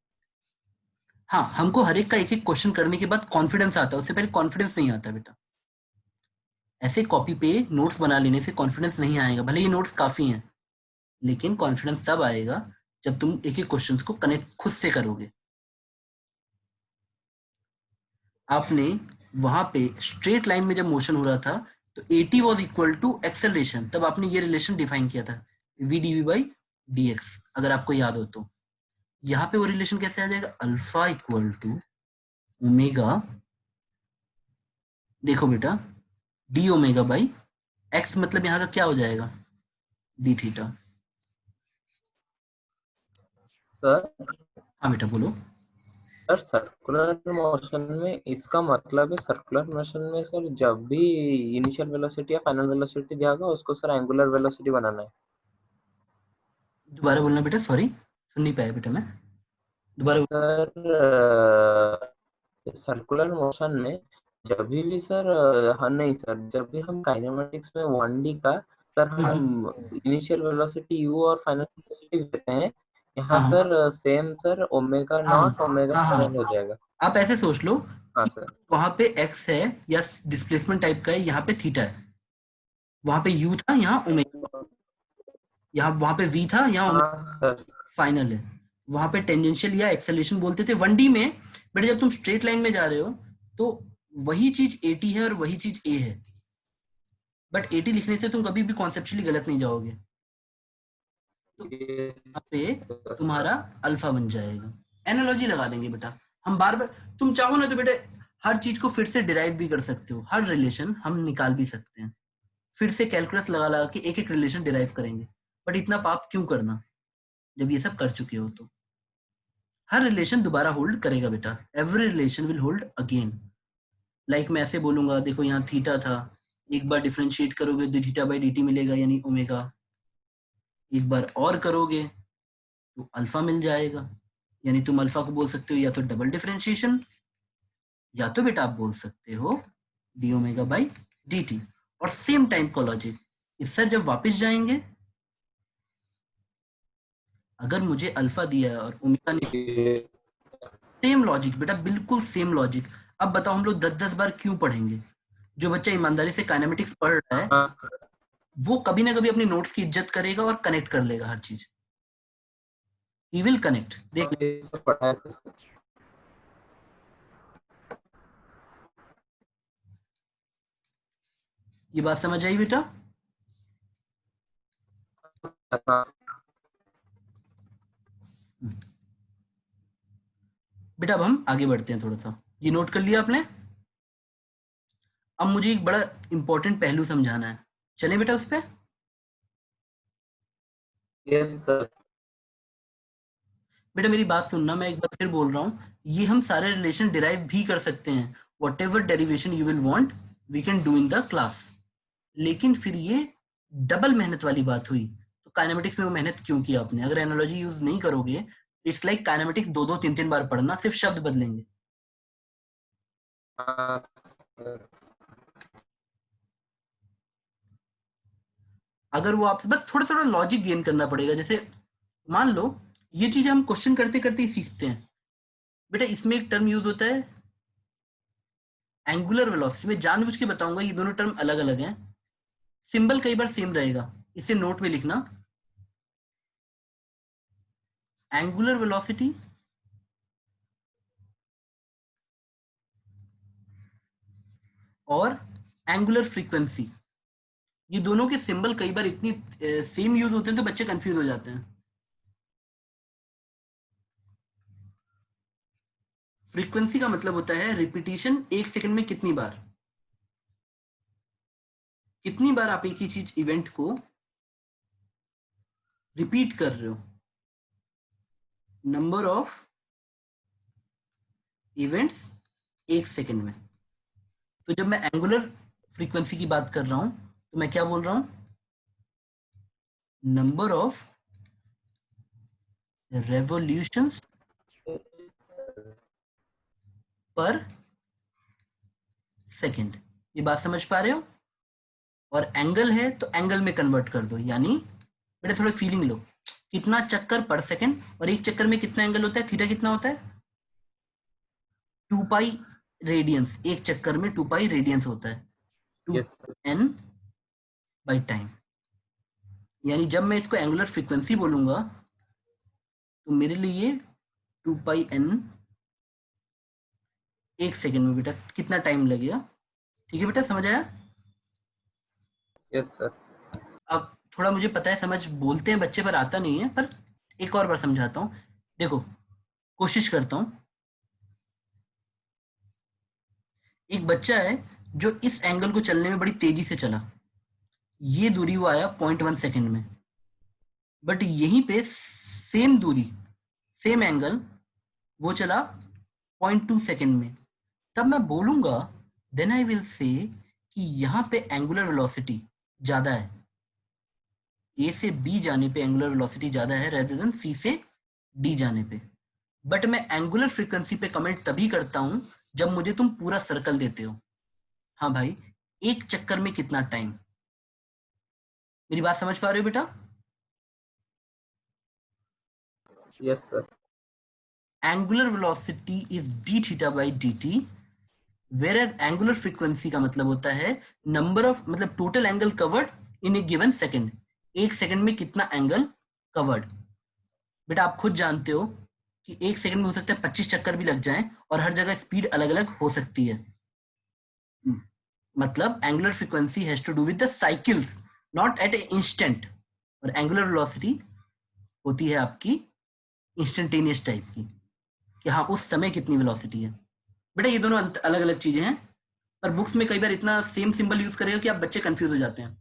हाँ, हमको हर एक का एक एक क्वेश्चन करने के बाद कॉन्फिडेंस आता है, उससे पहले कॉन्फिडेंस नहीं आता बेटा। ऐसे कॉपी पे नोट्स बना लेने से कॉन्फिडेंस नहीं आएगा, भले ये नोट्स काफी हैं, लेकिन कॉन्फिडेंस तब आएगा जब तुम एक एक क्वेश्चन को कनेक्ट खुद से करोगे। आपने वहां पे स्ट्रेट लाइन में जब मोशन हो रहा था तो 80 वॉज इक्वल टू एक्सेलरेशन, तब आपने ये रिलेशन डिफाइन किया था V D V by D X, अगर आपको याद हो तो। यहाँ पे वो रिलेशन कैसे आ जाएगा, अल्फा इक्वल टू ओमेगा, देखो बेटा डी ओमेगा बाई एक्स, मतलब यहाँ का क्या हो जाएगा, डी थीटा। सर हाँ बेटा बोलो। सर सर्कुलर मोशन में इसका मतलब है, सर्कुलर मोशन में सर जब भी इनिशियल वेलोसिटी या फाइनल वेलोसिटी दिया होगा उसको सर एंगुलर वेलोसिटी बनाना है। दोबारा बोलना बेटा, सॉरी सुन नहीं पाया बेटा मैं, दोबारा। सर सर्कुलर मोशन में जब भी सर हाँ नहीं सर, जब भी हम काइनेमेटिक्स में 1D का सर हम इनिशियल वेलोसिटी यू और फाइनल वेलोसिटी देते हैं, यहाँ हाँ हाँ सर सेम सर ओमेगा हाँ नॉट ओमेगा हाँ हाँ फाइनल हो हाँ। जाएगा। आप ऐसे सोच लो हाँ कि सर। वहां पे x है या डिस्प्लेसमेंट टाइप का है, यहाँ पे थीटा है, वहां पे u था, यहाँ ओमेगा, यहाँ वहां पे v था, यहाँ ओमेगा हाँ सर। फाइनल है। वहां पे टेंजेंशियल या एक्सेलरेशन बोलते थे 1D में, बट जब तुम स्ट्रेट लाइन में जा रहे हो तो वही चीज 80 है और वही चीज a है, बट 80 लिखने से तुम कभी भी कॉन्सेप्चुअली गलत नहीं जाओगे, तो ये यहाँ पे तुम्हारा अल्फा बन जाएगा। एनालॉजी लगा देंगे बेटा हम बार बार, तुम चाहो ना तो बेटा हर चीज को फिर से डिराइव भी कर सकते हो, हर रिलेशन हम निकाल भी सकते हैं, फिर से कैलकुलस लगा लगा के एक एक रिलेशन डिराइव करेंगे, बट इतना पाप क्यों करना जब ये सब कर चुके हो। तो हर रिलेशन दोबारा होल्ड करेगा बेटा, every relation will hold again. Like मैं ऐसे बोलूंगा, देखो यहाँ थीटा था, एक बार डिफरेंशिएट करोगे तो थीटा बाई डी टी मिलेगा यानी ओमेगा, एक बार और करोगे तो अल्फा मिल जाएगा, यानी तुम अल्फा को बोल सकते हो या तो डबल डिफरेंशिएशन, या तो बेटा आप बोल सकते हो D omega by D t. और सेम टाइम का लॉजिक, इस सर जब वापस जाएंगे, अगर मुझे अल्फा दिया है और ओमेगा ने, सेम लॉजिक बेटा, बिल्कुल सेम लॉजिक। अब बताओ हम लोग 10-10 बार क्यों पढ़ेंगे। जो बच्चा ईमानदारी से काइनेमेटिक्स पढ़ रहा है हाँ वो कभी ना कभी अपनी नोट्स की इज्जत करेगा और कनेक्ट कर लेगा हर चीज, ही विल कनेक्ट, देख सर, ये सब पढ़ा है सर। ये बात समझ आई बेटा। हाँ बेटा अब हम आगे बढ़ते हैं थोड़ा सा, ये नोट कर लिया आपने। अब मुझे एक बड़ा इंपॉर्टेंट पहलू समझाना है, चले बेटा उस पर। Yes sir. बेटा मेरी बात सुनना, मैं एक बार फिर बोल रहा हूँ, ये हम सारे रिलेशन डिराइव भी कर सकते हैं, whatever derivation you will want we can do in the class, लेकिन फिर ये डबल मेहनत वाली बात हुई। तो काइनेमेटिक्स में वो मेहनत क्यों की आपने, अगर एनालॉजी यूज नहीं करोगे, इट्स लाइक काइनेमेटिक्स 2-2 3-3 बार पढ़ना, सिर्फ शब्द बदलेंगे। हाँ सर। अगर वो आप बस थोड़ा थोड़ा लॉजिक गेन करना पड़ेगा, जैसे मान लो ये चीज हम क्वेश्चन करते करते ही सीखते हैं बेटा। इसमें एक टर्म यूज होता है एंगुलर वेलोसिटी, में जानबूझ के बताऊंगा ये दोनों टर्म अलग अलग हैं, सिंबल कई बार सेम रहेगा, इसे नोट में लिखना। एंगुलर वेलोसिटी और एंगुलर फ्रीक्वेंसी, ये दोनों के सिंबल कई बार इतनी सेम यूज होते हैं तो बच्चे कंफ्यूज हो जाते हैं। फ्रीक्वेंसी का मतलब होता है रिपीटिशन, एक सेकंड में कितनी बार आप एक ही चीज इवेंट को रिपीट कर रहे हो, नंबर ऑफ इवेंट्स 1 सेकंड में। तो जब मैं एंगुलर फ्रीक्वेंसी की बात कर रहा हूं तो मैं क्या बोल रहा हूं, नंबर ऑफ रेवोल्यूशंस पर सेकंड। ये बात समझ पा रहे हो? और एंगल है तो एंगल में कन्वर्ट कर दो, यानी बेटा थोड़ा फीलिंग लो, कितना चक्कर पर सेकंड, और एक चक्कर में कितना एंगल होता है, थीटा कितना होता है, 2 पाई रेडियंस, एक चक्कर में 2 पाई रेडियंस होता है, 2 yes sir. n by time. यानी जब मैं इसको एंगुलर फ्रीक्वेंसी बोलूंगा तो मेरे लिए 2 पाई n एक सेकंड में बेटा कितना टाइम लगेगा। ठीक है बेटा, समझ आया? Yes sir. अब थोड़ा मुझे पता है समझ बोलते हैं बच्चे पर आता नहीं है, पर एक और बार समझाता हूँ। देखो, कोशिश करता हूँ। एक बच्चा है जो इस एंगल को चलने में बड़ी तेजी से चला, ये दूरी वो आया 0.1 सेकंड में, बट यहीं पे सेम दूरी सेम एंगल वो चला 0.2 सेकंड में। तब मैं बोलूंगा, देन आई विल से कि यहाँ पे एंगुलर वेलोसिटी ज्यादा है, ए से बी जाने पे एंगुलर वेलोसिटी ज्यादा है रेदर देन सी से डी जाने पे। बट मैं एंगुलर फ्रीक्वेंसी पे कमेंट तभी करता हूं जब मुझे तुम पूरा सर्कल देते हो। हाँ भाई, एक चक्कर में कितना टाइम, मेरी बात समझ पा रहे हो बेटा? Yes sir. Angular velocity is D theta by D T, whereas angular frequency का मतलब होता है नंबर ऑफ, मतलब total angle covered in a given second, एक सेकंड में कितना एंगल कवर्ड। बेटा आप खुद जानते हो कि एक सेकंड में हो सकता है 25 चक्कर भी लग जाएं और हर जगह स्पीड अलग अलग हो सकती है। मतलब angular frequency has to do with the cycles, not at a instant. और एंगुलर वेलोसिटी होती है आपकी इंस्टेंटेनियस टाइप की, कि हाँ उस समय कितनी वेलोसिटी है। बेटा ये दोनों अलग अलग चीजें हैं, पर बुक्स में कई बार इतना सेम सिंबल यूज करेगा कि आप बच्चे कंफ्यूज हो जाते हैं।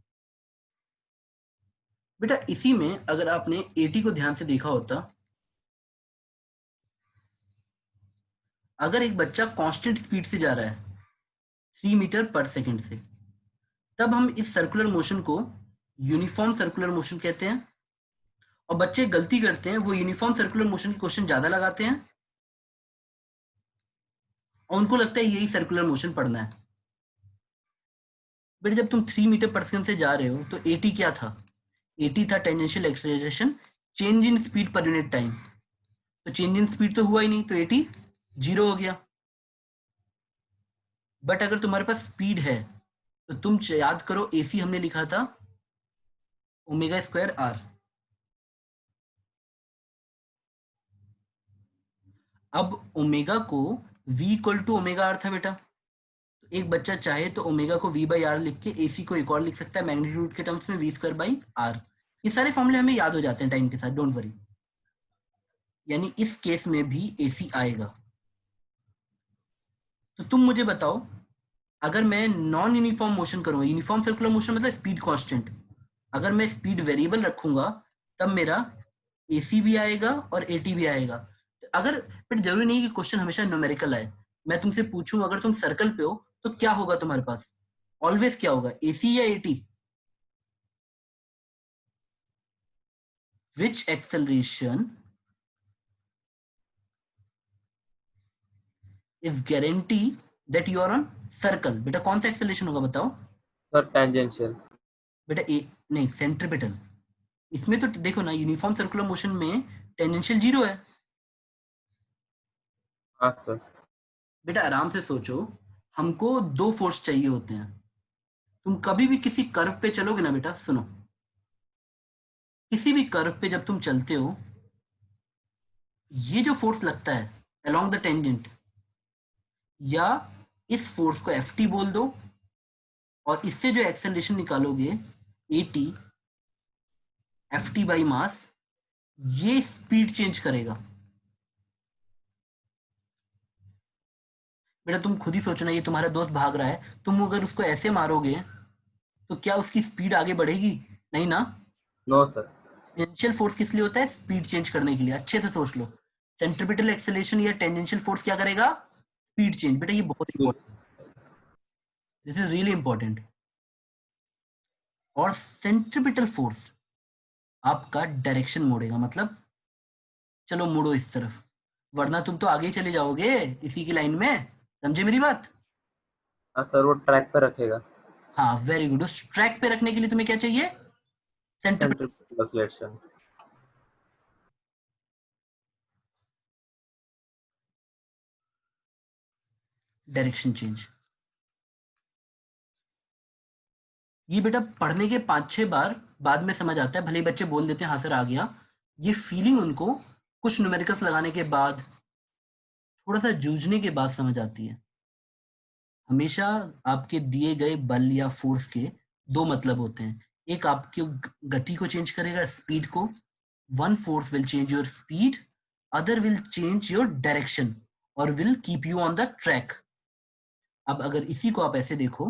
बेटा इसी में अगर आपने एटी को ध्यान से देखा होता, अगर एक बच्चा कांस्टेंट स्पीड से जा रहा है 3 मीटर पर सेकंड से, तब हम इस सर्कुलर मोशन को यूनिफॉर्म सर्कुलर मोशन कहते हैं। और बच्चे गलती करते हैं, वो यूनिफॉर्म सर्कुलर मोशन के क्वेश्चन ज्यादा लगाते हैं और उनको लगता है यही सर्कुलर मोशन पढ़ना है। बेटा जब तुम 3 मीटर पर सेकंड से जा रहे हो तो एटी क्या था, एटी था tangential acceleration, change in speed per unit time. तो चेंज इन स्पीड तो हुआ ही नहीं, तो एटी 0 हो गया। बट अगर तुम्हारे पास स्पीड है तो तुम याद करो, एसी हमने लिखा था ओमेगा स्क्वायर आर। अब ओमेगा को v equal to omega R था बेटा, तो एक बच्चा चाहे तो ओमेगा को v बाई आर लिख के एसी को एक और लिख सकता है मैग्नीट्यूड के टर्म्स में, v स्क्वायर बाई आर। ये सारे फॉर्मूले हमें याद हो जाते हैं टाइम के साथ, डोंट वरी। यानी इस केस में भी एसी आएगा। तो तुम मुझे बताओ, अगर मैं नॉन यूनिफॉर्म मोशन करूंगा, यूनिफॉर्म सर्कुलर मोशन मतलब स्पीड कांस्टेंट, अगर मैं स्पीड वेरिएबल रखूंगा तब मेरा एसी भी आएगा और एटी भी आएगा। तो अगर, बट जरूरी नहीं कि क्वेश्चन हमेशा न्यूमेरिकल आए। मैं तुमसे पूछूं अगर तुम सर्कल पे हो तो क्या होगा तुम्हारे पास, ऑलवेज क्या होगा, एसी या AT? Which acceleration is guarantee that you are on circle? बेटा कौन सा एक्सेलरेशन होगा बताओ? Sir tangential. बेटा नहीं, सेंट्रीपिटल। इसमें तो देखो ना, यूनिफॉर्म सर्कुलर मोशन में टेंजेंशियल 0 है। हाँ सर। बेटा आराम से सोचो, हमको 2 फोर्स चाहिए होते हैं। तुम कभी भी किसी कर्व पे चलोगे ना बेटा, सुनो, किसी भी कर्व पे जब तुम चलते हो, ये जो फोर्स लगता है अलोंग द टेंजेंट, या इस फोर्स को एफ टी बोल दो, और इससे जो एक्सेलरेशन निकालोगे A T, F T by mass, ये स्पीड चेंज करेगा। बेटा तुम खुद ही सोचो ना, ये तुम्हारा दोस्त भाग रहा है, तुम अगर उसको ऐसे मारोगे तो क्या उसकी स्पीड आगे बढ़ेगी? नहीं ना। No sir. टेंजेंशियल फोर्स किस लिए होता है? स्पीड चेंज करने के लिए। अच्छे से सोच लो, सेंट्रीपिटल एक्सेलरेशन या टेंजेंशियल फोर्स क्या करेगा? Speed change. बेटा ये बहुत important, this is really important. और सेंट्रीपिटल फोर्स आपका डायरेक्शन मोड़ेगा, मतलब चलो मुड़ो इस तरफ, वरना तुम तो आगे ही चले जाओगे इसी की लाइन में। समझे मेरी बात? हाँ सर, वो ट्रैक पे रखेगा। हाँ वेरी गुड। उस ट्रैक पे रखने के लिए तुम्हें क्या चाहिए? Centripetal centripetal acceleration. Direction change. ये बेटा पढ़ने के 5-6 बार बाद में समझ आता है, भले ही बच्चे बोल देते हैं हाँ सर आ गया। ये फीलिंग उनको कुछ न्यूमेरिकल्स लगाने के बाद, थोड़ा सा जूझने के बाद समझ आती है। हमेशा आपके दिए गए बल या फोर्स के दो मतलब होते हैं। एक आपकी गति को चेंज करेगा, स्पीड को, one force will change your speed, other will change your direction और will keep you on the track. अब अगर इसी को आप ऐसे देखो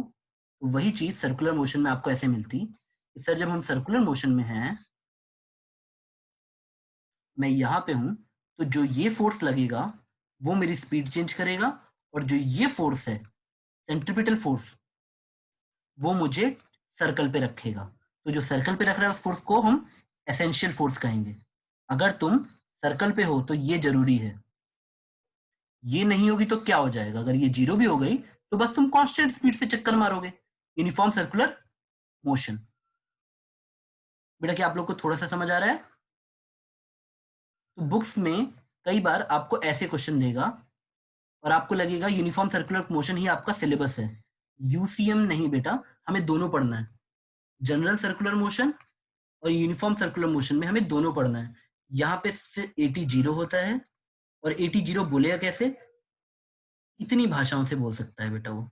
तो वही चीज सर्कुलर मोशन में आपको ऐसे मिलती कि सर जब हम सर्कुलर मोशन में हैं, मैं यहाँ पे हूं, तो जो ये फोर्स लगेगा वो मेरी स्पीड चेंज करेगा, और जो ये फोर्स है सेंट्रीपिटल फोर्स वो मुझे सर्कल पे रखेगा। तो जो सर्कल पे रख रहा है उस फोर्स को हम एसेंशियल फोर्स कहेंगे। अगर तुम सर्कल पे हो तो ये जरूरी है, ये नहीं होगी तो क्या हो जाएगा? अगर ये जीरो भी हो गई तो बस तुम कांस्टेंट स्पीड से चक्कर मारोगे, यूनिफॉर्म सर्कुलर मोशन। बेटा क्या आप लोग को थोड़ा सा समझ आ रहा है? तो बुक्स में कई बार आपको ऐसे क्वेश्चन देगा और आपको लगेगा यूनिफॉर्म सर्कुलर मोशन ही आपका सिलेबस है। यूसीएम नहीं बेटा, हमें दोनों पढ़ना है। जनरल सर्कुलर मोशन और यूनिफॉर्म सर्कुलर मोशन में हमें दोनों पढ़ना है। यहाँ पे से 80 जीरो होता है, और 80 जीरो बोलेगा कैसे? इतनी भाषाओं से बोल सकता है बेटा वो।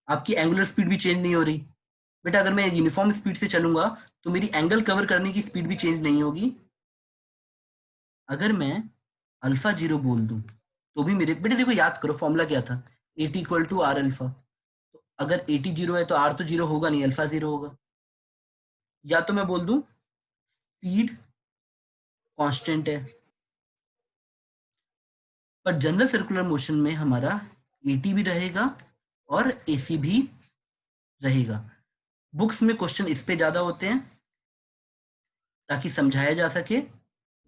आपकी एंगुलर स्पीड भी चेंज नहीं हो रही बेटा। अगर मैं यूनिफॉर्म स्पीड से चलूंगा तो मेरी एंगल कवर करने की स्पीड भी चेंज नहीं होगी। अगर मैं अल्फा जीरो बोल दूं तो भी मेरे बेटे देखो, याद करो फॉर्मूला क्या था, AT equal to R alpha. तो अगर एटी जीरो है तो आर तो जीरो होगा नहीं, अल्फा जीरो होगा। या तो मैं बोल दूं स्पीड कांस्टेंट है, पर जनरल सर्कुलर मोशन में हमारा एटी भी रहेगा और एसी भी रहेगा। बुक्स में क्वेश्चन इस पे ज्यादा होते हैं ताकि समझाया जा सके,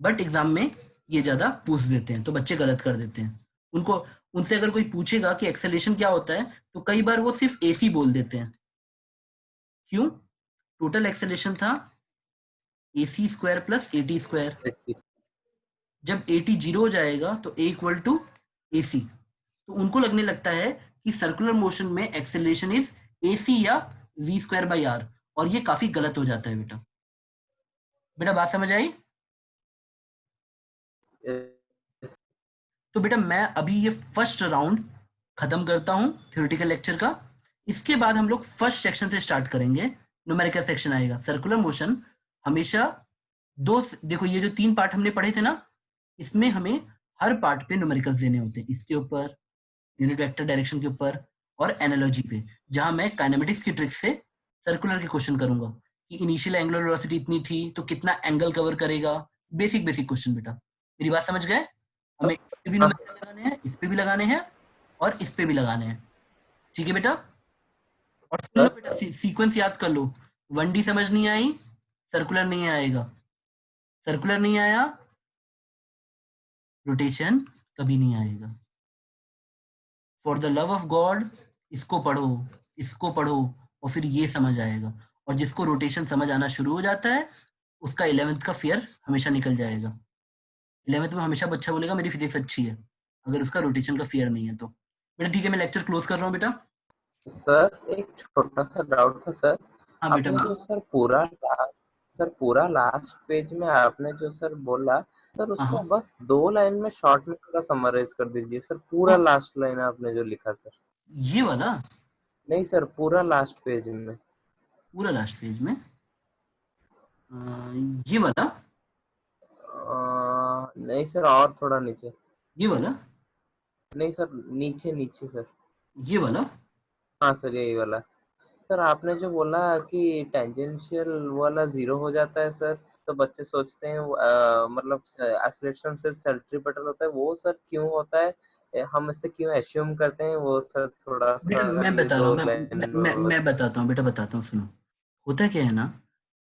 बट एग्जाम में ये ज्यादा पूछ देते हैं तो बच्चे गलत कर देते हैं। उनको उनसे अगर कोई पूछेगा कि एक्सेलेरेशन क्या होता है तो कई बार वो सिर्फ एसी बोल देते हैं। क्यों? टोटल एक्सेलेरेशन था AC square plus eighty square. जब एटी जीरो हो जाएगा तो ए इक्वल टू एसी, तो उनको लगने लगता है कि सर्कुलर मोशन में एक्सेलरेशन इज एसी या वी स्क्वायर बाई आर, और ये काफी गलत हो जाता है बेटा। बेटा बात समझ आई? तो बेटा मैं अभी ये फर्स्ट राउंड खत्म करता हूँ थ्योरेटिकल लेक्चर का। इसके बाद हम लोग फर्स्ट सेक्शन से स्टार्ट करेंगे, न्यूमेरिकल सेक्शन आएगा। सर्कुलर मोशन हमेशा देखो ये जो 3 पार्ट हमने पढ़े थे ना, इसमें हमें हर पार्ट पे न्यूमेरिकल्स देने होते हैं। इसके ऊपर, यूनिट वेक्टर डायरेक्शन के ऊपर, और एनालॉजी पे, जहां मैं काइनेमेटिक्स की ट्रिक से सर्कुलर के क्वेश्चन करूंगा कि इनिशियल एंगुलर वेलोसिटी इतनी थी तो कितना एंगल कवर करेगा। बेसिक बेसिक क्वेश्चन बेटा, मेरी बात समझ गए? हमें इस पे भी न्यूमेरिकल लगाने हैं, इस पे भी लगाने हैं, और इस पे भी लगाने हैं। ठीक है बेटा? और सुन लो बेटा, सीक्वेंस याद कर लो। 1D समझ नहीं आई, सर्कुलर नहीं आएगा। सर्कुलर नहीं आया, रोटेशन कभी नहीं आएगा। For the love of God इसको पढ़ो, इसको पढ़ो, और फिर ये समझ आएगा। और जिसको रोटेशन समझ आना शुरू हो जाता है उसका 11th का फियर हमेशा निकल जाएगा। 11th में हमेशा बच्चा बोलेगा मेरी फिजिक्स अच्छी है, अगर उसका रोटेशन का फियर नहीं है तो। बेटा ठीक है, मैं लेक्चर क्लोज कर रहा हूँ बेटा। सर एक छोटा सा डाउट था सर। हाँ बेटा आपने बोलो। जो पूरा लास्ट पेज में आपने जो सर बोला सर, हाँ उसको हाँ, बस 2 लाइन में शॉर्ट में थोड़ा समराइज कर दीजिए सर। पूरा तो लास्ट लाइन आपने जो लिखा सर। ये वाला नहीं सर, पूरा लास्ट पेज में। पूरा लास्ट पेज में ये वाला, नहीं सर, और थोड़ा नीचे। ये वाला, नहीं सर, नीचे नीचे सर। ये वाला। हाँ सर, यही वाला। सर आपने जो बोला कि टेंजेंशियल वाला 0 हो जाता है सर, तो बच्चे सोचते हैं मतलब एक्सेलरेशन सिर्फ सेंट्रीपिटल होता है, वो सर क्यों होता है? हम इससे क्यों एश्यूम करते हैं वो सर थोड़ा बेटा सा मैं ये बता रहा दो हूँ, लाइन में मैं बताता हूँ बेटा, बताता हूँ, सुनो। होता क्या है ना,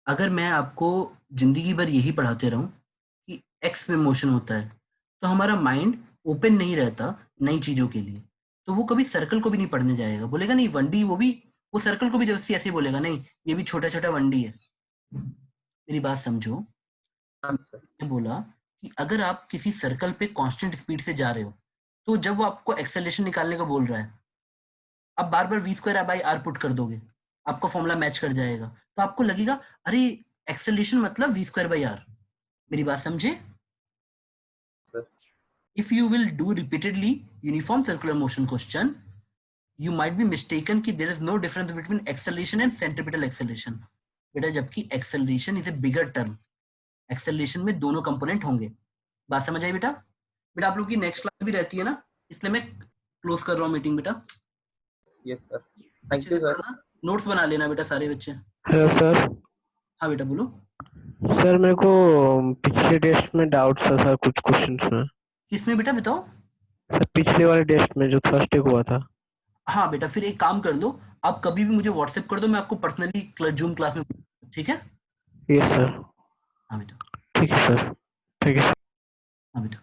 अगर मैं आपको जिंदगी भर यही पढ़ाते रहूं कि एक्स में मोशन होता है, तो हमारा माइंड ओपन नहीं रहता नई चीजों के लिए। तो वो कभी सर्कल को भी नहीं पढ़ने जाएगा, बोलेगा नहीं 1D, वो सर्कल को भी जबरदस्ती ऐसे ही बोलेगा, नहीं ये भी छोटा छोटा 1D है। मेरी बात समझो। हाँ सर। मैंने बोला कि अगर आप किसी सर्कल पे कांस्टेंट स्पीड से जा रहे हो, तो जब वो आपको एक्सेलरेशन निकालने को बोल रहा है, आप बार बार v² r पुट कर दोगे, आपका फॉर्मूला मैच कर जाएगा, तो आपको लगेगा अरे एक्सेलरेशन मतलब v²r। मेरी बात समझे? Sir if you will do repeatedly uniform circular motion question, you might be mistaken कि there is no difference between acceleration and centripetal acceleration। बेटा जबकि acceleration is a bigger term, acceleration में दोनों component होंगे। बात समझ आई बेटा? बेटा आप लोग की नेक्स्ट क्लास भी रहती है ना, इसलिए मैं क्लोज कर रहा हूँ मीटिंग बेटा। यस सर, अच्छे थैंक से यू सर। पढ़ना, नोट्स बना लेना बेटा सारे बच्चे। Hello sir. हाँ बेटा बोलो। सर मेरे को पिछले टेस्ट में डाउट था सर, कुछ क्वेश्चंस में। किसमें बेटा बताओ? सर पिछले वाले टेस्ट में जो थर्सडे को हुआ था। हाँ बेटा फिर एक काम कर लो, आप कभी भी मुझे व्हाट्सएप कर दो, मैं आपको पर्सनली जूम क्लास में, ठीक है? Yes sir. हाँ बेटा। ठीक है सर, थैंक यू। हाँ बेटा।